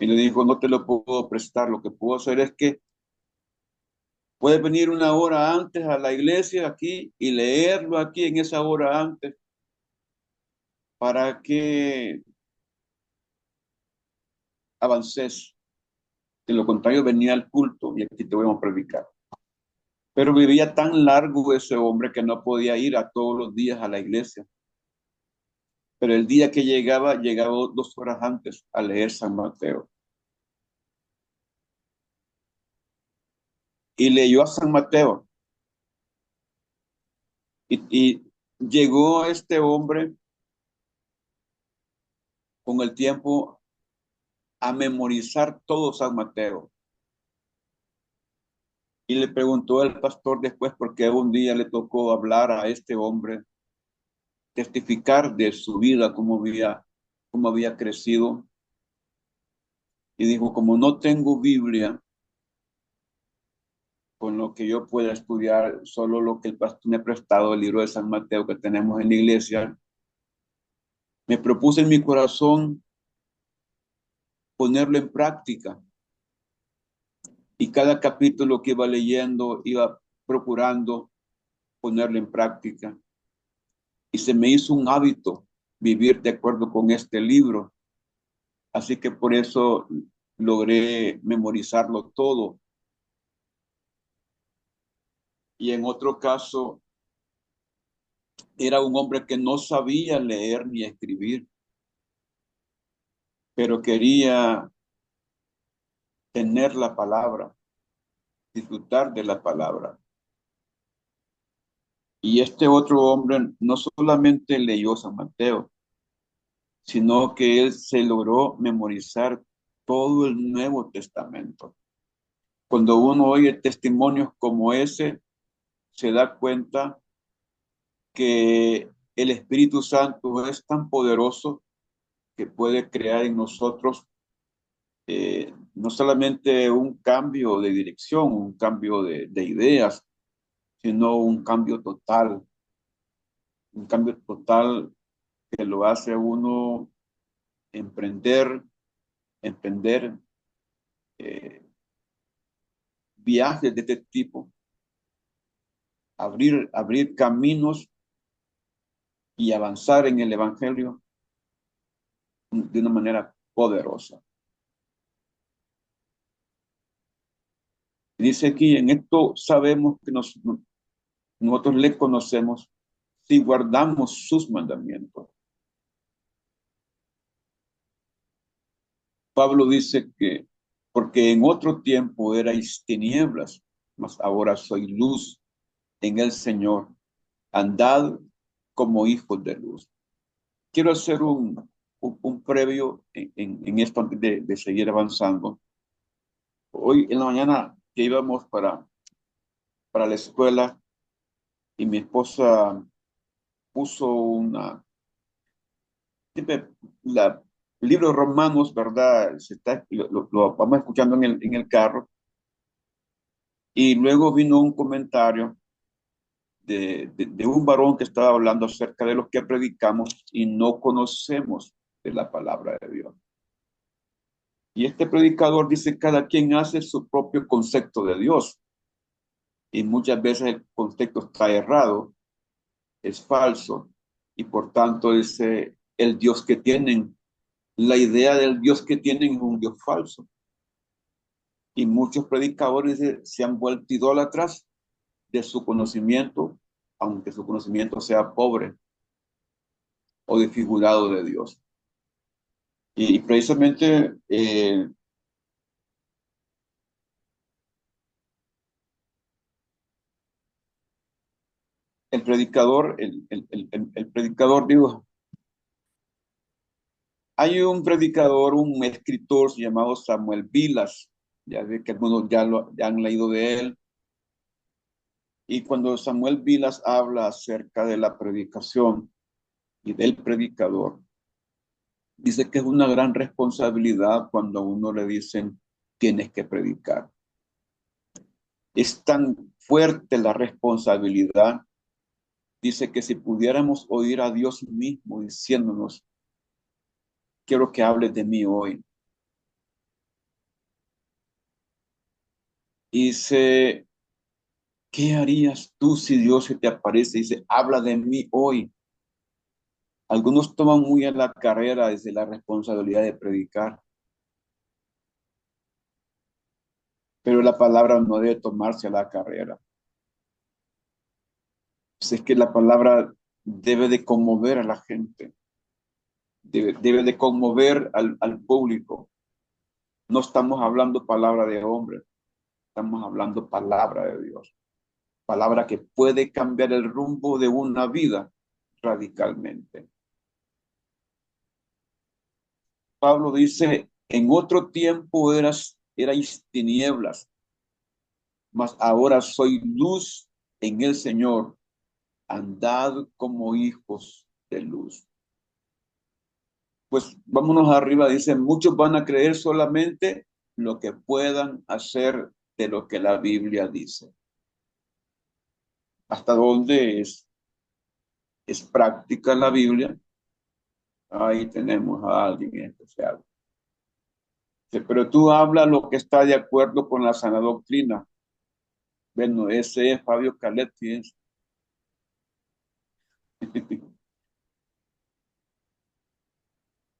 Y le dijo, no te lo puedo prestar, lo que puedo hacer es que puedes venir una hora antes a la iglesia aquí y leerlo aquí en esa hora antes para que avances. De lo contrario, venía al culto y aquí te voy a predicar. Pero vivía tan largo ese hombre que no podía ir a todos los días a la iglesia. Pero el día que llegaba 2 horas antes a leer San Mateo. Y leyó a San Mateo. Y llegó este hombre con el tiempo a memorizar todo San Mateo. Y le preguntó al pastor después por qué un día le tocó hablar a este hombre, testificar de su vida, cómo había crecido. Y dijo, como no tengo Biblia, con lo que yo pueda estudiar, solo lo que el pastor me ha prestado, el libro de San Mateo que tenemos en la iglesia, me propuse en mi corazón ponerlo en práctica. Y cada capítulo que iba leyendo, iba procurando ponerlo en práctica. Y se me hizo un hábito vivir de acuerdo con este libro. Así que por eso logré memorizarlo todo. Y en otro caso, era un hombre que no sabía leer ni escribir, pero quería tener la palabra, disfrutar de la palabra. Y este otro hombre no solamente leyó San Mateo, sino que él se logró memorizar todo el Nuevo Testamento. Cuando uno oye testimonios como ese, se da cuenta que el Espíritu Santo es tan poderoso que puede crear en nosotros no solamente un cambio de dirección, un cambio de ideas, sino un cambio total que lo hace a uno emprender eh, viajes de este tipo, abrir caminos y avanzar en el Evangelio de una manera poderosa. Dice aquí, en esto sabemos que nosotros le conocemos si guardamos sus mandamientos. Pablo dice que, porque en otro tiempo erais tinieblas, mas ahora soy luz en el Señor. Andad como hijos de luz. Quiero hacer un previo en esto antes de seguir avanzando. Hoy en la mañana que íbamos para la escuela y mi esposa puso la El libro de Romanos, ¿verdad? Lo vamos escuchando en el carro. Y luego vino un comentario de un varón que estaba hablando acerca de lo que predicamos y no conocemos de la palabra de Dios. Y este predicador dice, cada quien hace su propio concepto de Dios. Y muchas veces el concepto está errado, es falso. Y por tanto dice, el Dios que tienen, la idea del Dios que tienen es un Dios falso. Y muchos predicadores se han vuelto idólatras de su conocimiento, aunque su conocimiento sea pobre o desfigurado de Dios. Y precisamente el predicador, el predicador, digo, hay un predicador, un escritor llamado Samuel Vilas, ya ve que algunos ya han leído de él, y cuando Samuel Vilas habla acerca de la predicación y del predicador, dice que es una gran responsabilidad cuando a uno le dicen, tienes que predicar. Es tan fuerte la responsabilidad. Dice que si pudiéramos oír a Dios mismo diciéndonos, quiero que hables de mí hoy. Y dice, ¿qué harías tú si Dios se te aparece y dice, habla de mí hoy? Algunos toman muy a la carrera desde la responsabilidad de predicar, pero la palabra no debe tomarse a la carrera. Es que la palabra debe de conmover a la gente, debe de conmover al público. No estamos hablando palabra de hombre, estamos hablando palabra de Dios. Palabra que puede cambiar el rumbo de una vida radicalmente. Pablo dice, en otro tiempo erais tinieblas, mas ahora soy luz en el Señor. Andad como hijos de luz. Pues vámonos arriba, dice, muchos van a creer solamente lo que puedan hacer de lo que la Biblia dice. ¿Hasta dónde es práctica la Biblia? Ahí tenemos a alguien en especial. Sí, pero tú hablas lo que está de acuerdo con la sana doctrina. Bueno, ese es Fabio Caletti.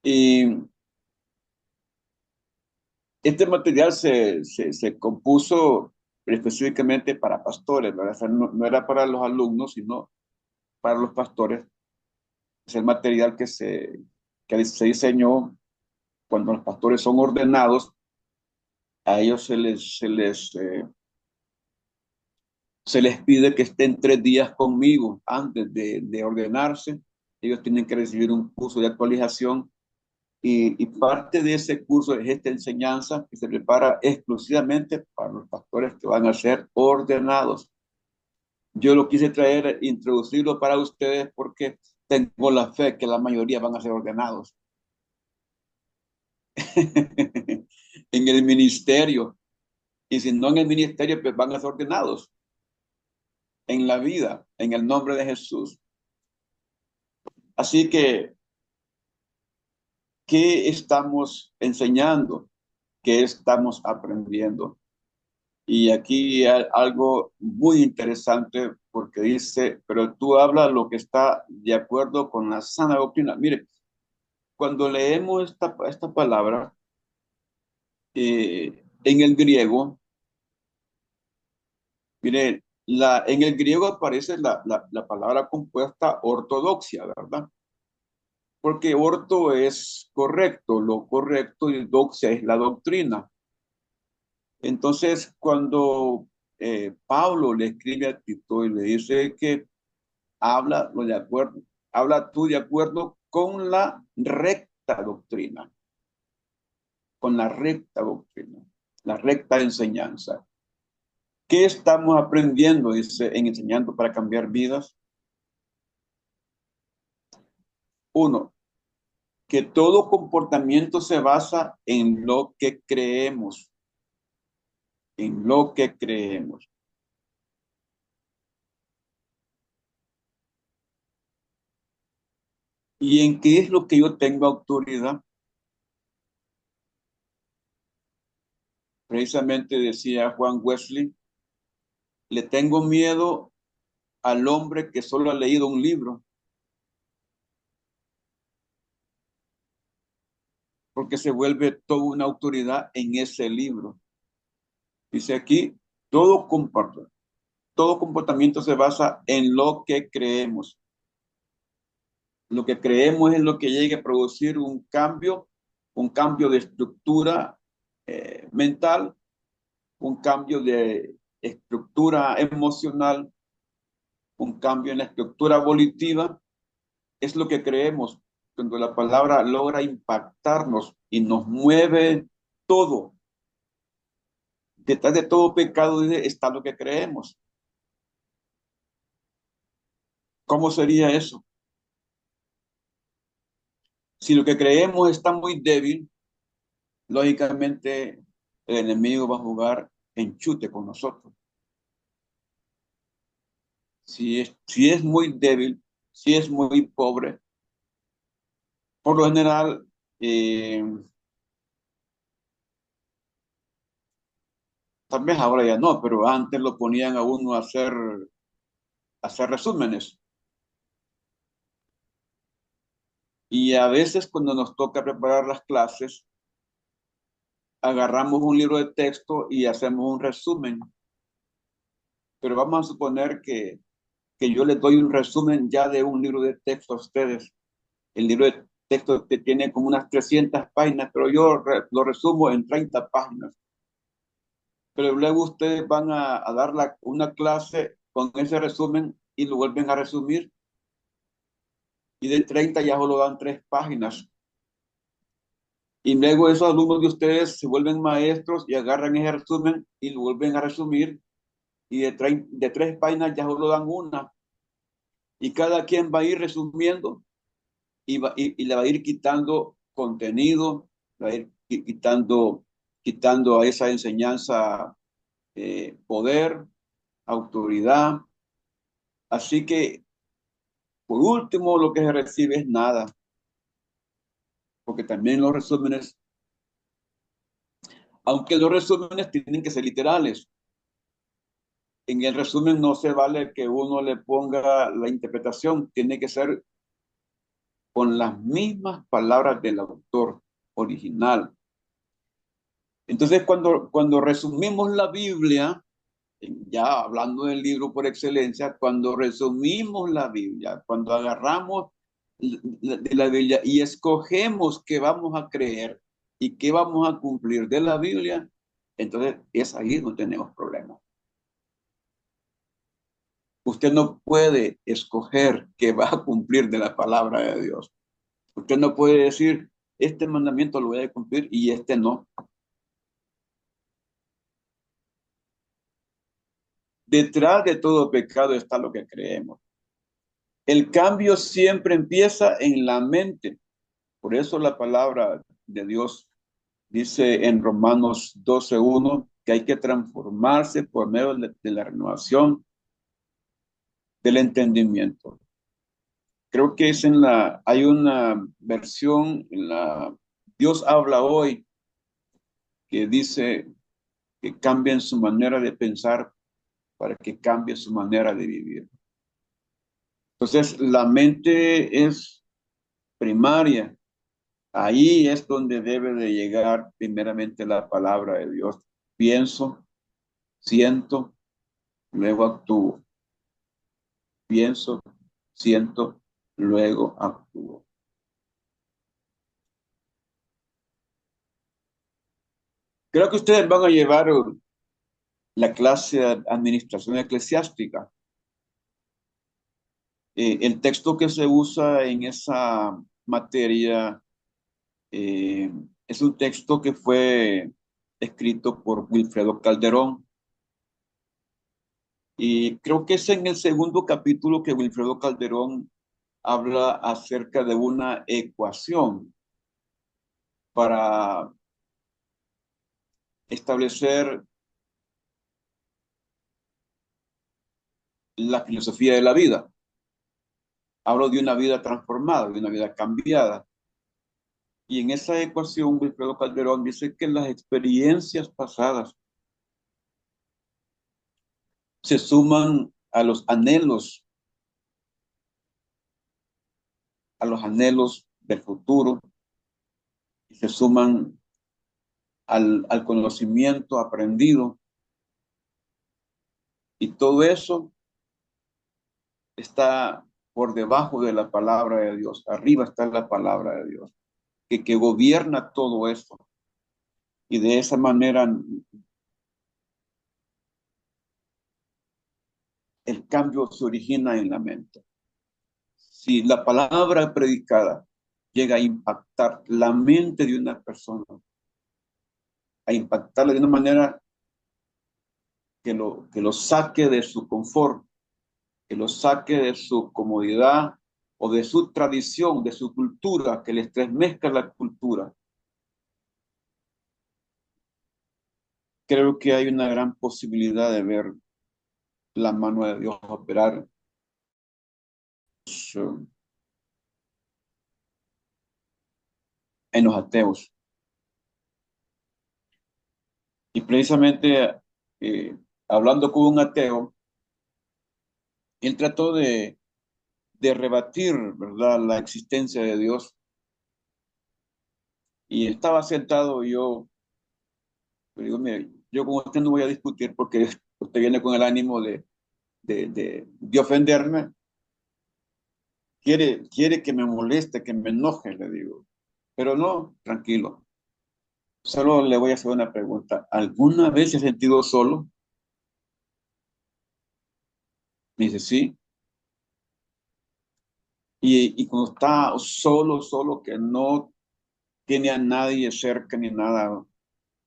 Y este material se compuso específicamente para pastores, ¿verdad? O sea, no era para los alumnos, sino para los pastores. Es el material que se diseñó cuando los pastores son ordenados. A ellos se les pide que estén 3 días conmigo antes de ordenarse. Ellos tienen que recibir un curso de actualización y parte de ese curso es esta enseñanza que se prepara exclusivamente para los pastores que van a ser ordenados. Yo lo quise traer, introducirlo para ustedes porque tengo la fe que la mayoría van a ser ordenados en el ministerio. Y si no en el ministerio, pues van a ser ordenados en la vida, en el nombre de Jesús. Así que, ¿qué estamos enseñando? ¿Qué estamos aprendiendo? Y aquí hay algo muy interesante porque dice, pero tú hablas lo que está de acuerdo con la sana doctrina. Mire, cuando leemos esta palabra en el griego, mire, en el griego aparece la palabra compuesta ortodoxia, ¿verdad? Porque orto es correcto, lo correcto y doxia es la doctrina. Entonces, cuando Pablo le escribe a Tito y le dice que habla tú de acuerdo con la recta doctrina, la recta enseñanza. ¿Qué estamos aprendiendo? Dice, en enseñando para cambiar vidas. Uno, que todo comportamiento se basa en lo que creemos, en lo que creemos. ¿Y en qué es lo que yo tengo autoridad? Precisamente decía Juan Wesley, le tengo miedo al hombre que solo ha leído un libro, porque se vuelve toda una autoridad en ese libro. Dice aquí, todo comportamiento se basa en lo que creemos. Lo que creemos es lo que llegue a producir un cambio de estructura mental, un cambio de estructura emocional, un cambio en la estructura volitiva. Es lo que creemos cuando la palabra logra impactarnos y nos mueve todo. Detrás de todo pecado está lo que creemos. ¿Cómo sería eso? Si lo que creemos está muy débil, lógicamente el enemigo va a jugar enchute con nosotros. Si es muy débil, si es muy pobre, por lo general, tal vez ahora ya no, pero antes lo ponían a uno a hacer resúmenes. Y a veces cuando nos toca preparar las clases, agarramos un libro de texto y hacemos un resumen. Pero vamos a suponer que yo les doy un resumen ya de un libro de texto a ustedes. El libro de texto que tiene como unas 300 páginas, pero yo lo resumo en 30 páginas. Pero luego ustedes van a dar una clase con ese resumen y lo vuelven a resumir. Y de 30 ya solo dan 3 páginas. Y luego esos alumnos de ustedes se vuelven maestros y agarran ese resumen y lo vuelven a resumir. Y de 3 páginas ya solo dan una. Y cada quien va a ir resumiendo y le va a ir quitando contenido, va a ir quitando a esa enseñanza poder, autoridad. Así que, por último, lo que se recibe es nada. Porque también los resúmenes, aunque los resúmenes tienen que ser literales, en el resumen no se vale que uno le ponga la interpretación, tiene que ser con las mismas palabras del autor original. Entonces, cuando resumimos la Biblia, ya hablando del libro por excelencia, cuando resumimos la Biblia, cuando agarramos de la Biblia y escogemos qué vamos a creer y qué vamos a cumplir de la Biblia, entonces es ahí donde tenemos problemas. Usted no puede escoger qué va a cumplir de la palabra de Dios. Usted no puede decir, este mandamiento lo voy a cumplir y este no. Detrás de todo pecado está lo que creemos. El cambio siempre empieza en la mente. Por eso la palabra de Dios dice en Romanos 12:1 que hay que transformarse por medio de la renovación del entendimiento. Creo que hay una versión en la Dios habla hoy que dice que cambien su manera de pensar para que cambie su manera de vivir. Entonces, la mente es primaria. Ahí es donde debe de llegar primeramente la palabra de Dios. Pienso, siento, luego actúo. Pienso, siento, luego actúo. Creo que ustedes van a llevar la clase de administración eclesiástica. El texto que se usa en esa materia es un texto que fue escrito por Wilfredo Calderón. Y creo que es en el segundo capítulo que Wilfredo Calderón habla acerca de una ecuación. para establecer la filosofía de la vida. Hablo de una vida transformada, de una vida cambiada. Y en esa ecuación, Wilfredo Calderón dice que las experiencias pasadas se suman a los anhelos del futuro y se suman al conocimiento aprendido. Y todo eso está por debajo de la palabra de Dios. Arriba está la palabra de Dios, que gobierna todo eso. Y de esa manera el cambio se origina en la mente. Si la palabra predicada llega a impactar la mente de una persona, a impactarla de una manera que lo saque de su confort, que lo saque de su comodidad o de su tradición, de su cultura, que le estremezca la cultura. Creo que hay una gran posibilidad de ver la mano de Dios operar en los ateos. Y precisamente hablando con un ateo, él trató de rebatir, ¿verdad?, la existencia de Dios. Y estaba sentado y yo le digo, mire, yo con usted no voy a discutir porque usted viene con el ánimo de ofenderme. Quiere que me moleste, que me enoje, le digo. Pero no, tranquilo. Solo le voy a hacer una pregunta. ¿Alguna vez se ha sentido solo? Me dice, sí. Y cuando está solo, que no tiene a nadie cerca ni nada,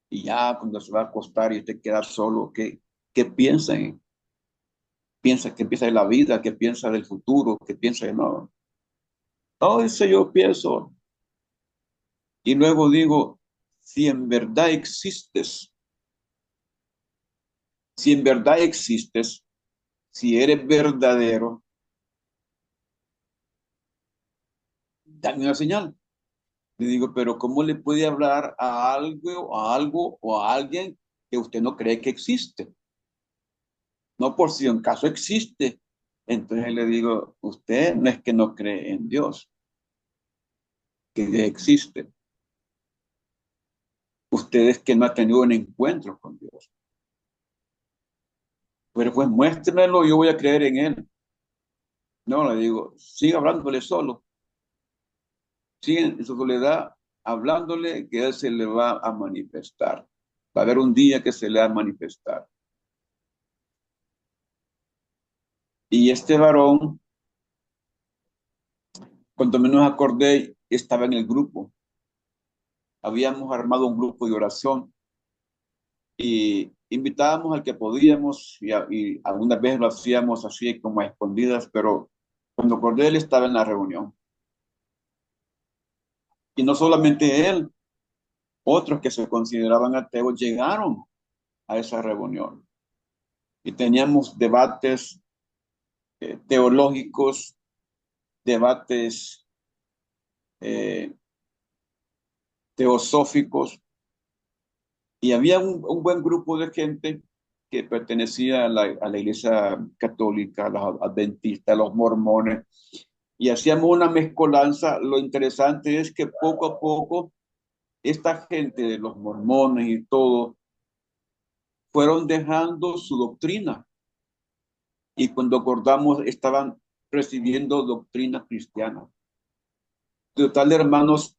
y ya cuando se va a acostar y usted queda solo, ¿qué piensa? ¿Qué piensa de la vida? ¿Qué piensa del futuro? ¿Qué piensa de no? Todo eso yo pienso. Y luego digo, si en verdad existes, si en verdad existes, si eres verdadero, dame una señal. Le digo, pero ¿cómo le puede hablar a algo o a alguien que usted no cree que existe? No por si en caso existe. Entonces le digo, usted no es que no cree en Dios, que existe. Usted es que no ha tenido un encuentro con Dios. Pero pues muéstremelo, yo voy a creer en él. No, le digo, siga hablándole solo. Sigue en su soledad hablándole que él se le va a manifestar. Va a haber un día que se le va a manifestar. Y este varón, cuando menos acordé, estaba en el grupo. Habíamos armado un grupo de oración y invitábamos al que podíamos y algunas veces lo hacíamos así como a escondidas, pero cuando acordé él estaba en la reunión. Y no solamente él, otros que se consideraban ateos llegaron a esa reunión. Y teníamos debates teológicos, debates eh, teosóficos, y había un buen grupo de gente que pertenecía a la iglesia católica, a los adventistas, a los mormones, y hacíamos una mezcolanza. Lo interesante es que poco a poco esta gente de los mormones y todo fueron dejando su doctrina, y cuando acordamos estaban recibiendo doctrina cristiana. Total, hermanos,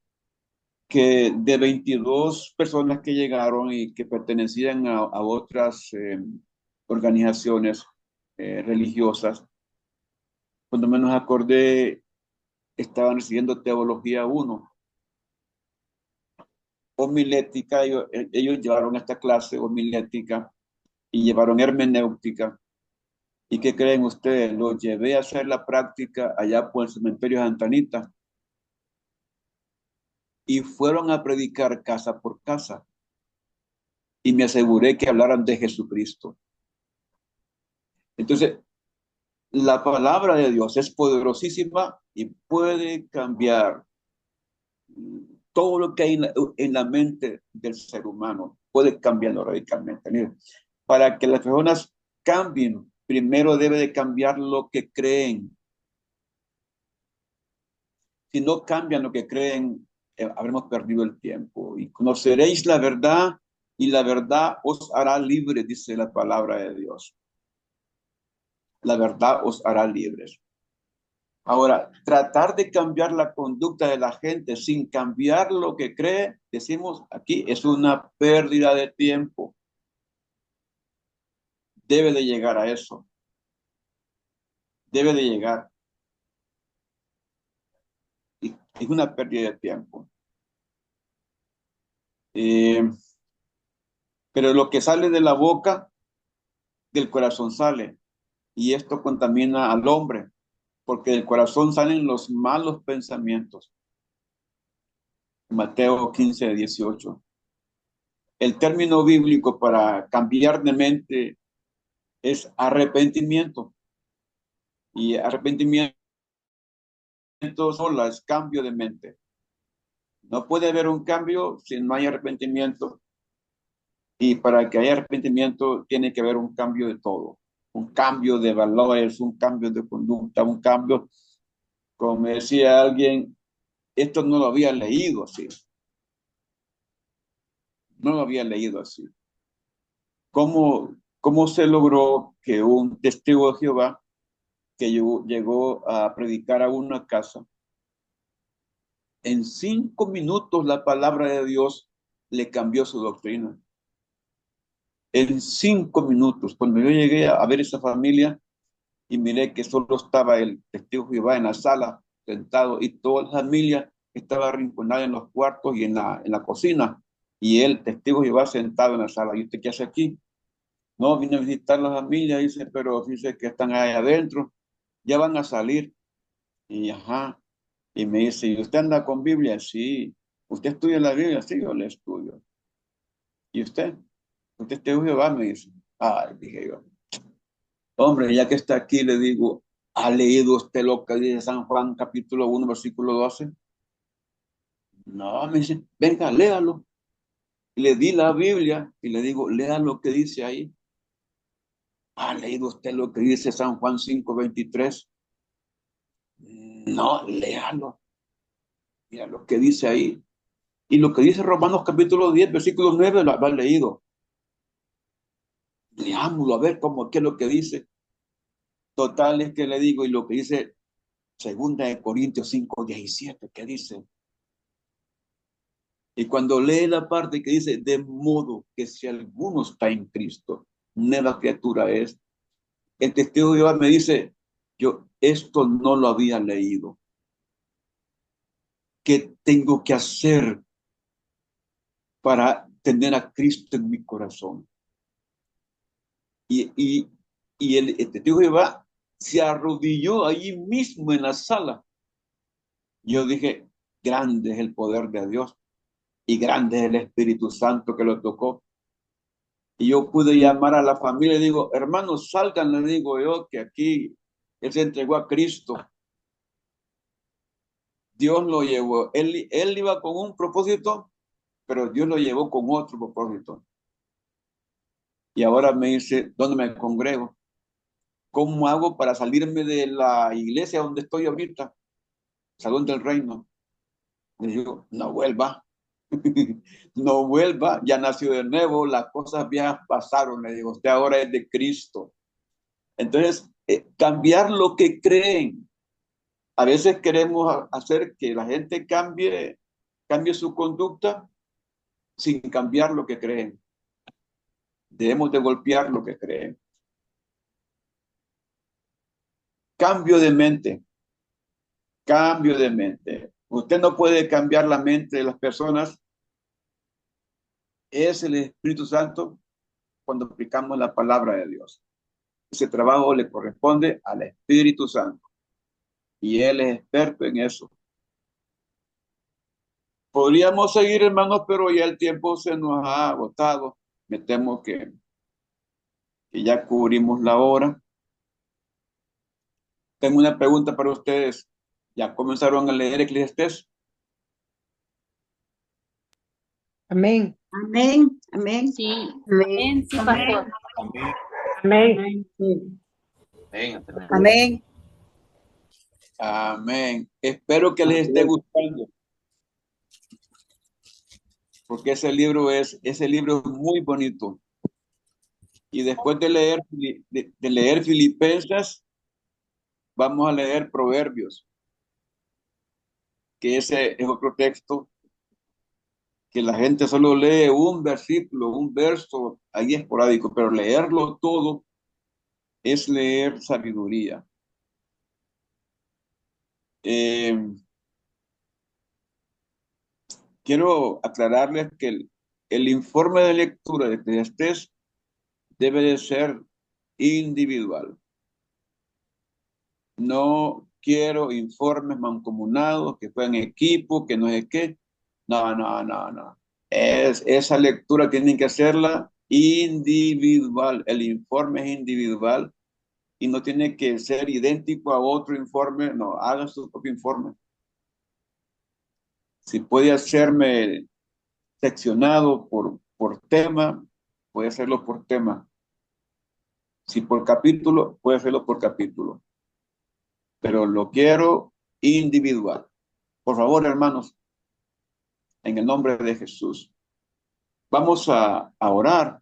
que de 22 personas que llegaron y que pertenecían a otras organizaciones religiosas, cuando menos acordé, estaban recibiendo teología 1, homilética. Ellos llevaron esta clase homilética y llevaron hermenéutica. ¿Y qué creen ustedes? Los llevé a hacer la práctica allá por el cementerio de Santa Anita. y fueron a predicar casa por casa. Y me aseguré que hablaran de Jesucristo. Entonces, la palabra de Dios es poderosísima y puede cambiar todo lo que hay en la mente del ser humano. Puede cambiarlo radicalmente. Miren, para que las personas cambien, primero debe de cambiar lo que creen. Si no cambian lo que creen, habremos perdido el tiempo. Y conoceréis la verdad, y la verdad os hará libre, dice la palabra de Dios. La verdad os hará libres. Ahora, tratar de cambiar la conducta de la gente sin cambiar lo que cree, decimos aquí, es una pérdida de tiempo. Debe de llegar a eso. Debe de llegar. Y es una pérdida de tiempo. Pero lo que sale de la boca, del corazón sale. Y esto contamina al hombre, porque del corazón salen los malos pensamientos. Mateo 15:18. El término bíblico para cambiar de mente es arrepentimiento. Y arrepentimiento solo es cambio de mente. No puede haber un cambio si no hay arrepentimiento. Y para que haya arrepentimiento tiene que haber un cambio de todo. Un cambio de valores, un cambio de conducta, un cambio, como decía alguien, esto no lo había leído así. No lo había leído así. ¿Cómo se logró que un testigo de Jehová que llegó a predicar a una casa, en 5 minutos la palabra de Dios le cambió su doctrina? En 5 minutos, cuando yo llegué a ver esa familia y miré que solo estaba el testigo de Jehová en la sala, sentado, y toda la familia estaba arrinconada en los cuartos y en la cocina, y el testigo de Jehová sentado en la sala. ¿Y usted qué hace aquí? No, vine a visitar a la familia, dice, pero dice que están ahí adentro, ya van a salir. Y ajá, y me dice, ¿y usted anda con Biblia? Sí. ¿Usted estudia la Biblia? Sí, yo la estudio. ¿Y usted? ¿Usted es testigo de Jehová? Me dice. Ay, dije yo. Hombre, ya que está aquí, le digo, ¿ha leído usted lo que dice San Juan capítulo 1, versículo 12? No, me dice, venga, léalo. Y le di la Biblia y le digo, lea lo que dice ahí. ¿Ha leído usted lo que dice San Juan 5:23? No, léalo. Mira lo que dice ahí. Y lo que dice Romanos capítulo 10, versículo 9, lo has leído. Leámoslo a ver qué es lo que dice. Total es que le digo, y lo que dice segunda de Corintios 5:17, ¿qué dice? Y cuando lee la parte que dice, de modo que si alguno está en Cristo, nueva criatura es, el testigo de Jehová me dice, yo esto no lo había leído. ¿Qué tengo que hacer para tener a Cristo en mi corazón? Y el testigo de Jehová se arrodilló allí mismo en la sala. Yo dije, grande es el poder de Dios y grande es el Espíritu Santo que lo tocó. Y yo pude llamar a la familia y digo, hermanos, salgan, le digo yo, que aquí él se entregó a Cristo. Dios lo llevó. Él iba con un propósito, pero Dios lo llevó con otro propósito. Y ahora me dice, ¿dónde me congrego? ¿Cómo hago para salirme de la iglesia donde estoy ahorita? Salón del Reino. Le digo, no vuelva. No vuelva, ya nació de nuevo, las cosas viejas pasaron. Le digo, usted ahora es de Cristo. Entonces, cambiar lo que creen. A veces queremos hacer que la gente cambie su conducta sin cambiar lo que creen. Debemos de golpear lo que creen. Cambio de mente. Cambio de mente. Usted no puede cambiar la mente de las personas. Es el Espíritu Santo cuando aplicamos la palabra de Dios. Ese trabajo le corresponde al Espíritu Santo. Y Él es experto en eso. Podríamos seguir, hermanos, pero ya el tiempo se nos ha agotado. Me temo que ya cubrimos la hora. Tengo una pregunta para ustedes. ¿Ya comenzaron a leer Eclesiastés? Amén. Amén, amén. Sí. Amén, sí, pastor. Amén. Amén. Amén. Espero que les esté gustando. Porque ese libro es muy bonito. Y después de leer Filipenses, vamos a leer Proverbios, que ese es otro texto que la gente solo lee un versículo, un verso ahí esporádico, pero leerlo todo es leer sabiduría. Quiero aclararles que el informe de lectura de Eclesiastés debe de ser individual. No quiero informes mancomunados, que fue en equipo, que no sé qué. No. Esa lectura tienen que hacerla individual. El informe es individual y no tiene que ser idéntico a otro informe. No, haga su propio informe. Si puede hacerme seccionado por tema, puede hacerlo por tema. Si por capítulo, puede hacerlo por capítulo. Pero lo quiero individual. Por favor, hermanos, en el nombre de Jesús, vamos a orar.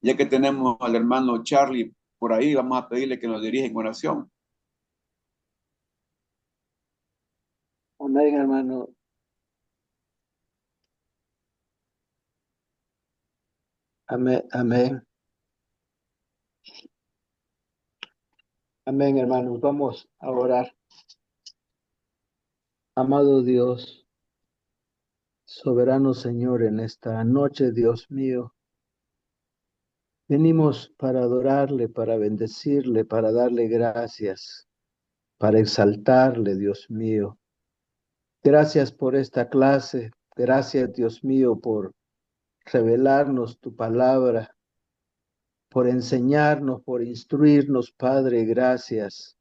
Ya que tenemos al hermano Charlie por ahí, vamos a pedirle que nos dirija en oración. Amén, hermano. Amén, amén. Amén, hermanos. Vamos a orar. Amado Dios, soberano Señor, en esta noche, Dios mío, venimos para adorarle, para bendecirle, para darle gracias, para exaltarle, Dios mío. Gracias por esta clase. Gracias, Dios mío, por revelarnos tu palabra, por enseñarnos, por instruirnos, Padre. Gracias.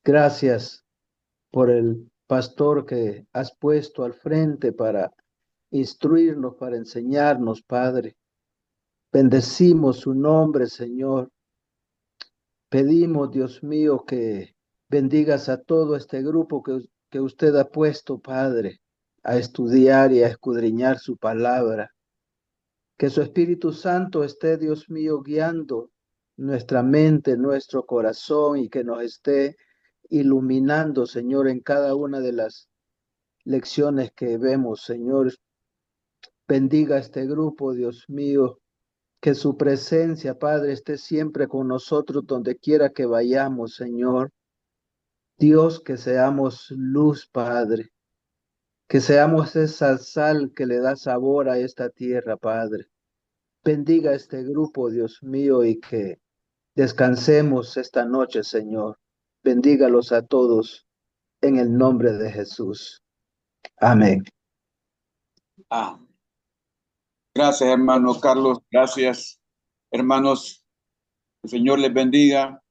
Gracias por el pastor que has puesto al frente para instruirnos, para enseñarnos, Padre. Bendecimos su nombre, Señor. Pedimos, Dios mío, que bendigas a todo este grupo que usted ha puesto, Padre, a estudiar y a escudriñar su palabra. Que su Espíritu Santo esté, Dios mío, guiando nuestra mente, nuestro corazón y que nos esté iluminando, Señor, en cada una de las lecciones que vemos, Señor. Bendiga este grupo, Dios mío. Que su presencia, Padre, esté siempre con nosotros donde quiera que vayamos, Señor. Dios, que seamos luz, Padre. Que seamos esa sal que le da sabor a esta tierra, Padre. Bendiga este grupo, Dios mío, y que descansemos esta noche, Señor. Bendígalos a todos en el nombre de Jesús. Amén. Gracias, hermano Carlos. Gracias, hermanos. El Señor les bendiga.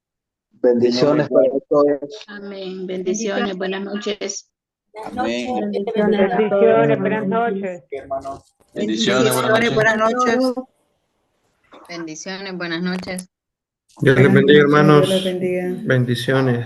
Bendiciones para todos. Amén. Bendiciones. Buenas noches. Amén. Bendiciones, buenas noches. Bendiciones, buenas noches. Bendiciones, buenas noches. Dios les bendiga, hermanos. Dios les bendiga. Bendiciones.